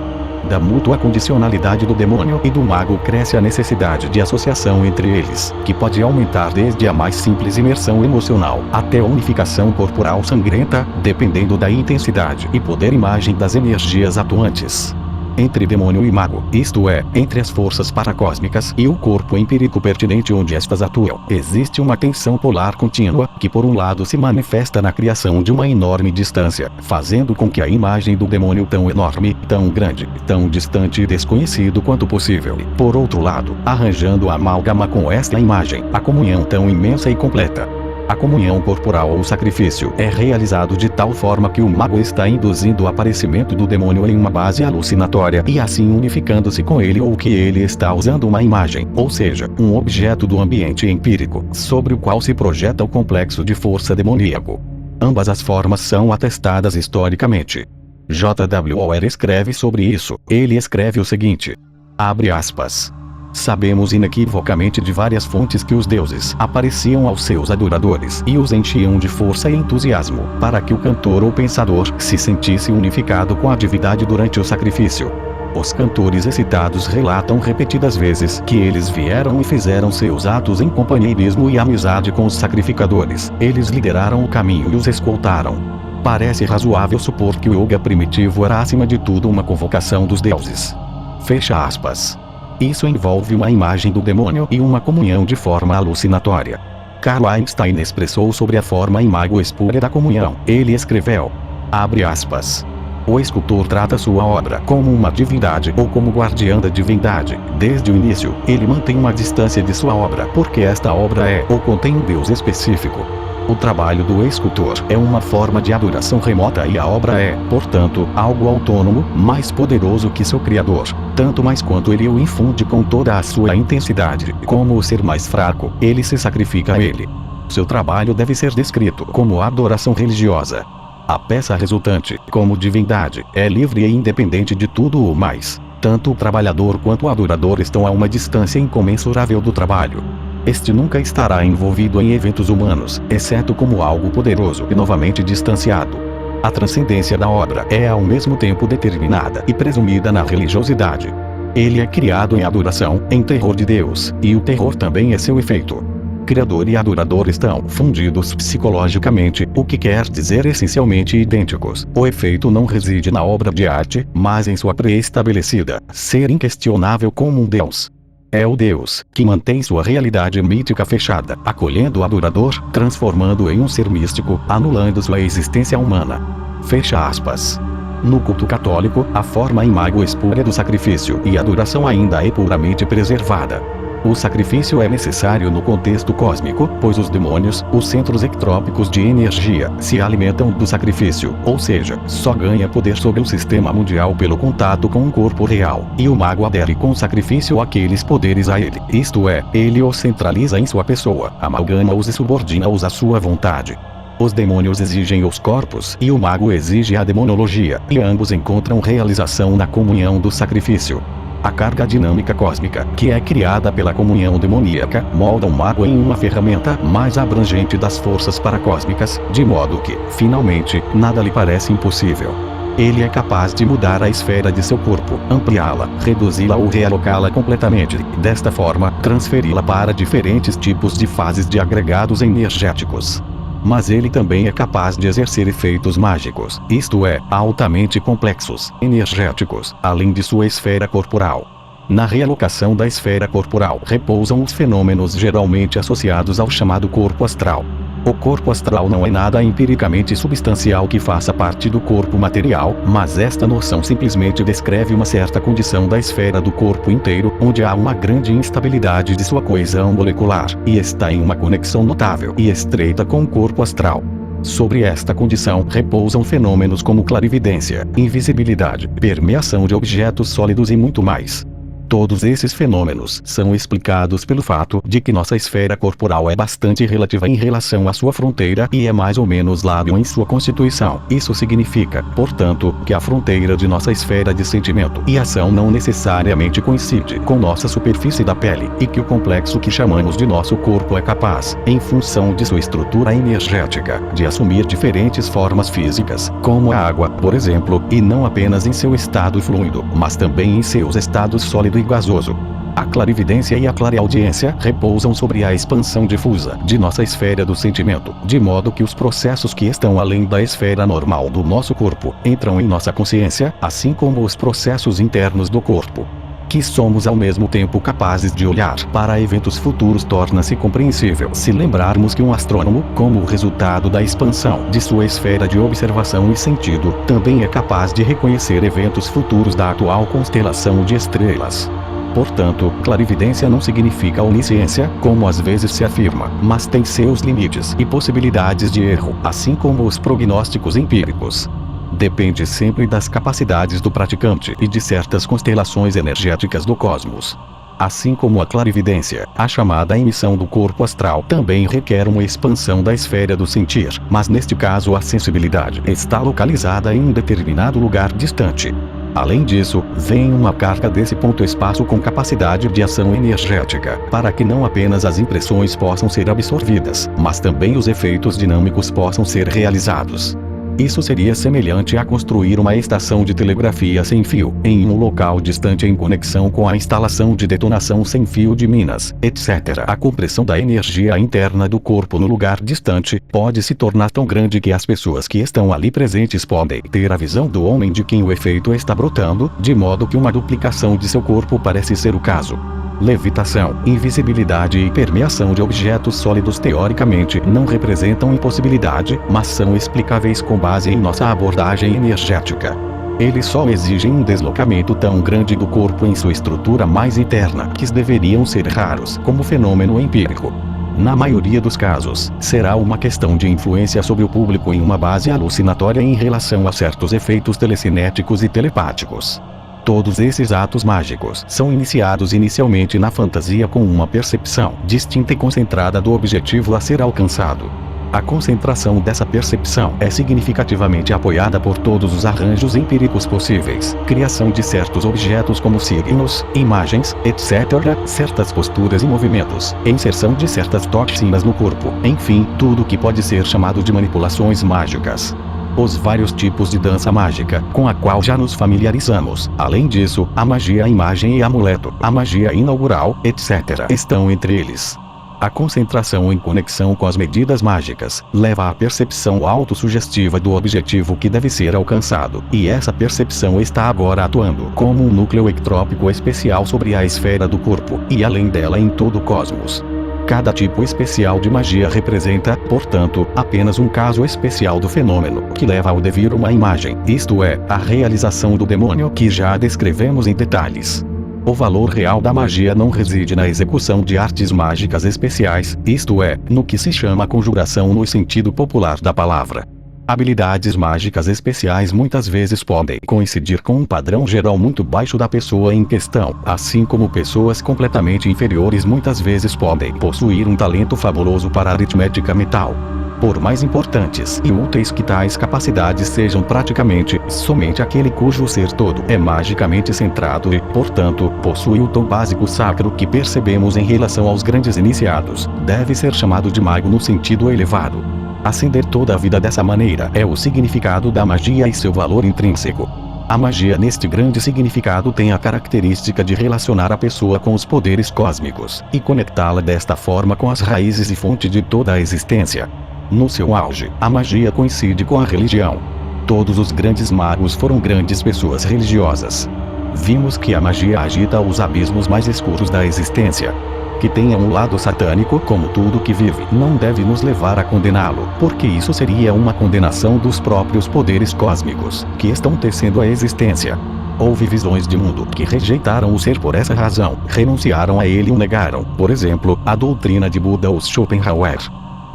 Da mútua condicionalidade do demônio e do mago cresce a necessidade de associação entre eles, que pode aumentar desde a mais simples imersão emocional até a unificação corporal sangrenta, dependendo da intensidade e poder imagem das energias atuantes. Entre demônio e mago, isto é, entre as forças paracósmicas e o corpo empírico pertinente onde estas atuam, existe uma tensão polar contínua, que por um lado se manifesta na criação de uma enorme distância, fazendo com que a imagem do demônio tão enorme, tão grande, tão distante e desconhecido quanto possível, por outro lado, arranjando a amálgama com esta imagem, a comunhão tão imensa e completa. A comunhão corporal ou sacrifício é realizado de tal forma que o mago está induzindo o aparecimento do demônio em uma base alucinatória e assim unificando-se com ele ou que ele está usando uma imagem, ou seja, um objeto do ambiente empírico, sobre o qual se projeta o complexo de força demoníaco. Ambas as formas são atestadas historicamente. J.W. Orr escreve sobre isso. Ele escreve o seguinte: abre aspas. Sabemos inequivocamente de várias fontes que os deuses apareciam aos seus adoradores e os enchiam de força e entusiasmo, para que o cantor ou pensador se sentisse unificado com a divindade durante o sacrifício. Os cantores excitados relatam repetidas vezes que eles vieram e fizeram seus atos em companheirismo e amizade com os sacrificadores. Eles lideraram o caminho e os escoltaram. Parece razoável supor que o yoga primitivo era acima de tudo uma convocação dos deuses. Fecha aspas. Isso envolve uma imagem do demônio e uma comunhão de forma alucinatória. Carl Einstein expressou sobre a forma imago espúria da comunhão. Ele escreveu, abre aspas, O escultor trata sua obra como uma divindade ou como guardiã da divindade. Desde o início, ele mantém uma distância de sua obra, porque esta obra é ou contém um Deus específico. O trabalho do escultor é uma forma de adoração remota e a obra é, portanto, algo autônomo, mais poderoso que seu criador, tanto mais quanto ele o infunde com toda a sua intensidade. Como o ser mais fraco, ele se sacrifica a ele. Seu trabalho deve ser descrito como adoração religiosa. A peça resultante, como divindade, é livre e independente de tudo o mais. Tanto o trabalhador quanto o adorador estão a uma distância incomensurável do trabalho. Este nunca estará envolvido em eventos humanos, exceto como algo poderoso e novamente distanciado. A transcendência da obra é ao mesmo tempo determinada e presumida na religiosidade. Ele é criado em adoração, em terror de Deus, e o terror também é seu efeito. Criador e adorador estão fundidos psicologicamente, o que quer dizer essencialmente idênticos. O efeito não reside na obra de arte, mas em sua pré-estabelecida, ser inquestionável como um Deus. É o Deus que mantém sua realidade mítica fechada, acolhendo o adorador, transformando-o em um ser místico, anulando sua existência humana. Fecha aspas. No culto católico, a forma imago espúria do sacrifício e adoração ainda é puramente preservada. O sacrifício é necessário no contexto cósmico, pois os demônios, os centros ectrópicos de energia, se alimentam do sacrifício, ou seja, só ganha poder sobre o sistema mundial pelo contato com um corpo real, e o mago adere com o sacrifício aqueles poderes a ele, isto é, ele os centraliza em sua pessoa, amalgama-os e subordina-os à sua vontade. Os demônios exigem os corpos e o mago exige a demonologia, e ambos encontram realização na comunhão do sacrifício. A carga dinâmica cósmica, que é criada pela comunhão demoníaca, molda o mago em uma ferramenta mais abrangente das forças paracósmicas, de modo que, finalmente, nada lhe parece impossível. Ele é capaz de mudar a esfera de seu corpo, ampliá-la, reduzi-la ou realocá-la completamente, desta forma, transferi-la para diferentes tipos de fases de agregados energéticos. Mas ele também é capaz de exercer efeitos mágicos, isto é, altamente complexos, energéticos, além de sua esfera corporal. Na realocação da esfera corporal repousam os fenômenos geralmente associados ao chamado corpo astral. O corpo astral não é nada empiricamente substancial que faça parte do corpo material, mas esta noção simplesmente descreve uma certa condição da esfera do corpo inteiro, onde há uma grande instabilidade de sua coesão molecular, e está em uma conexão notável e estreita com o corpo astral. Sobre esta condição repousam fenômenos como clarividência, invisibilidade, permeação de objetos sólidos e muito mais. Todos esses fenômenos são explicados pelo fato de que nossa esfera corporal é bastante relativa em relação à sua fronteira e é mais ou menos lábil em sua constituição. Isso significa, portanto, que a fronteira de nossa esfera de sentimento e ação não necessariamente coincide com nossa superfície da pele, e que o complexo que chamamos de nosso corpo é capaz, em função de sua estrutura energética, de assumir diferentes formas físicas, como a água, por exemplo, e não apenas em seu estado fluido, mas também em seus estados sólido e gasoso. A clarividência e a clareaudiência repousam sobre a expansão difusa de nossa esfera do sentimento, de modo que os processos que estão além da esfera normal do nosso corpo entram em nossa consciência, assim como os processos internos do corpo. Que somos ao mesmo tempo capazes de olhar para eventos futuros torna-se compreensível se lembrarmos que um astrônomo, como resultado da expansão de sua esfera de observação e sentido, também é capaz de reconhecer eventos futuros da atual constelação de estrelas. Portanto, clarividência não significa onisciência, como às vezes se afirma, mas tem seus limites e possibilidades de erro, assim como os prognósticos empíricos. Depende sempre das capacidades do praticante e de certas constelações energéticas do cosmos. Assim como a clarividência, a chamada emissão do corpo astral também requer uma expansão da esfera do sentir, mas neste caso a sensibilidade está localizada em um determinado lugar distante. Além disso, vem uma carga desse ponto-espaço com capacidade de ação energética, para que não apenas as impressões possam ser absorvidas, mas também os efeitos dinâmicos possam ser realizados. Isso seria semelhante a construir uma estação de telegrafia sem fio, em um local distante em conexão com a instalação de detonação sem fio de minas, etc. A compressão da energia interna do corpo no lugar distante pode se tornar tão grande que as pessoas que estão ali presentes podem ter a visão do homem de quem o efeito está brotando, de modo que uma duplicação de seu corpo parece ser o caso. Levitação, invisibilidade e permeação de objetos sólidos teoricamente não representam impossibilidade, mas são explicáveis com base em nossa abordagem energética. Eles só exigem um deslocamento tão grande do corpo em sua estrutura mais interna que deveriam ser raros como fenômeno empírico. Na maioria dos casos, será uma questão de influência sobre o público em uma base alucinatória em relação a certos efeitos telecinéticos e telepáticos. Todos esses atos mágicos são iniciados inicialmente na fantasia com uma percepção distinta e concentrada do objetivo a ser alcançado. A concentração dessa percepção é significativamente apoiada por todos os arranjos empíricos possíveis, criação de certos objetos como signos, imagens, etc., certas posturas e movimentos, inserção de certas toxinas no corpo, enfim, tudo que pode ser chamado de manipulações mágicas. Os vários tipos de dança mágica, com a qual já nos familiarizamos. Além disso, a magia imagem e amuleto, a magia inaugural, etc., estão entre eles. A concentração em conexão com as medidas mágicas leva à percepção autossugestiva do objetivo que deve ser alcançado, e essa percepção está agora atuando como um núcleo ectrópico especial sobre a esfera do corpo, e além dela em todo o cosmos. Cada tipo especial de magia representa, portanto, apenas um caso especial do fenômeno que leva ao devir uma imagem, isto é, a realização do demônio que já descrevemos em detalhes. O valor real da magia não reside na execução de artes mágicas especiais, isto é, no que se chama conjuração no sentido popular da palavra. Habilidades mágicas especiais muitas vezes podem coincidir com um padrão geral muito baixo da pessoa em questão, assim como pessoas completamente inferiores muitas vezes podem possuir um talento fabuloso para a aritmética mental. Por mais importantes e úteis que tais capacidades sejam praticamente, somente aquele cujo ser todo é magicamente centrado e, portanto, possui o tom básico sacro que percebemos em relação aos grandes iniciados, deve ser chamado de mago no sentido elevado. Acender toda a vida dessa maneira é o significado da magia e seu valor intrínseco. A magia neste grande significado tem a característica de relacionar a pessoa com os poderes cósmicos, e conectá-la desta forma com as raízes e fonte de toda a existência. No seu auge, a magia coincide com a religião. Todos os grandes magos foram grandes pessoas religiosas. Vimos que a magia agita os abismos mais escuros da existência. Que tenha um lado satânico como tudo que vive não deve nos levar a condená-lo, porque isso seria uma condenação dos próprios poderes cósmicos, que estão tecendo a existência. Houve visões de mundo que rejeitaram o ser por essa razão, renunciaram a ele ou negaram, por exemplo, a doutrina de Buda ou Schopenhauer.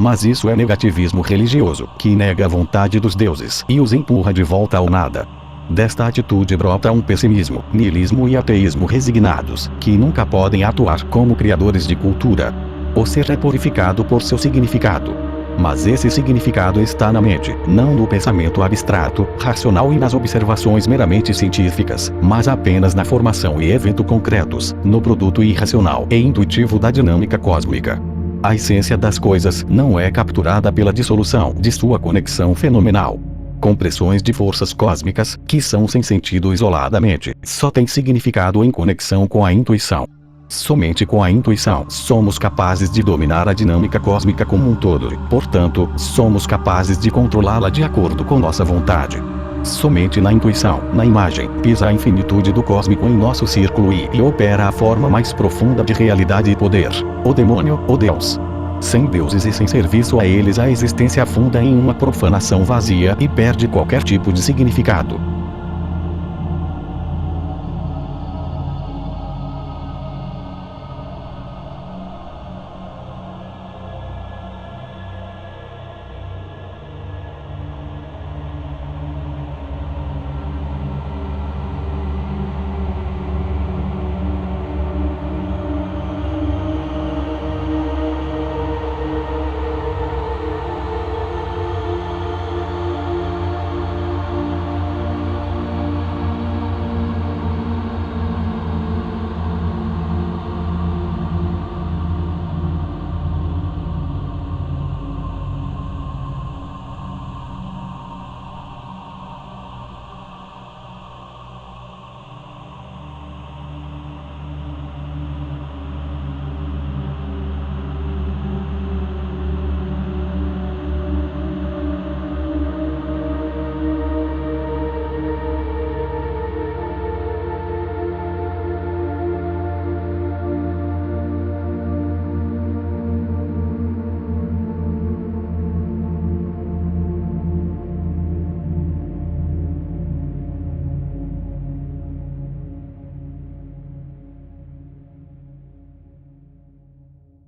Mas isso é negativismo religioso, que nega a vontade dos deuses e os empurra de volta ao nada. Desta atitude brota um pessimismo, niilismo e ateísmo resignados, que nunca podem atuar como criadores de cultura. O ser é purificado por seu significado. Mas esse significado está na mente, não no pensamento abstrato, racional e nas observações meramente científicas, mas apenas na formação e evento concretos, no produto irracional e intuitivo da dinâmica cósmica. A essência das coisas não é capturada pela dissolução de sua conexão fenomenal. Compressões de forças cósmicas, que são sem sentido isoladamente, só têm significado em conexão com a intuição. Somente com a intuição somos capazes de dominar a dinâmica cósmica como um todo, portanto, somos capazes de controlá-la de acordo com nossa vontade. Somente na intuição, na imagem, pisa a infinitude do cósmico em nosso círculo e opera a forma mais profunda de realidade e poder, o demônio, o Deus. Sem deuses e sem serviço a eles a existência afunda em uma profanação vazia e perde qualquer tipo de significado.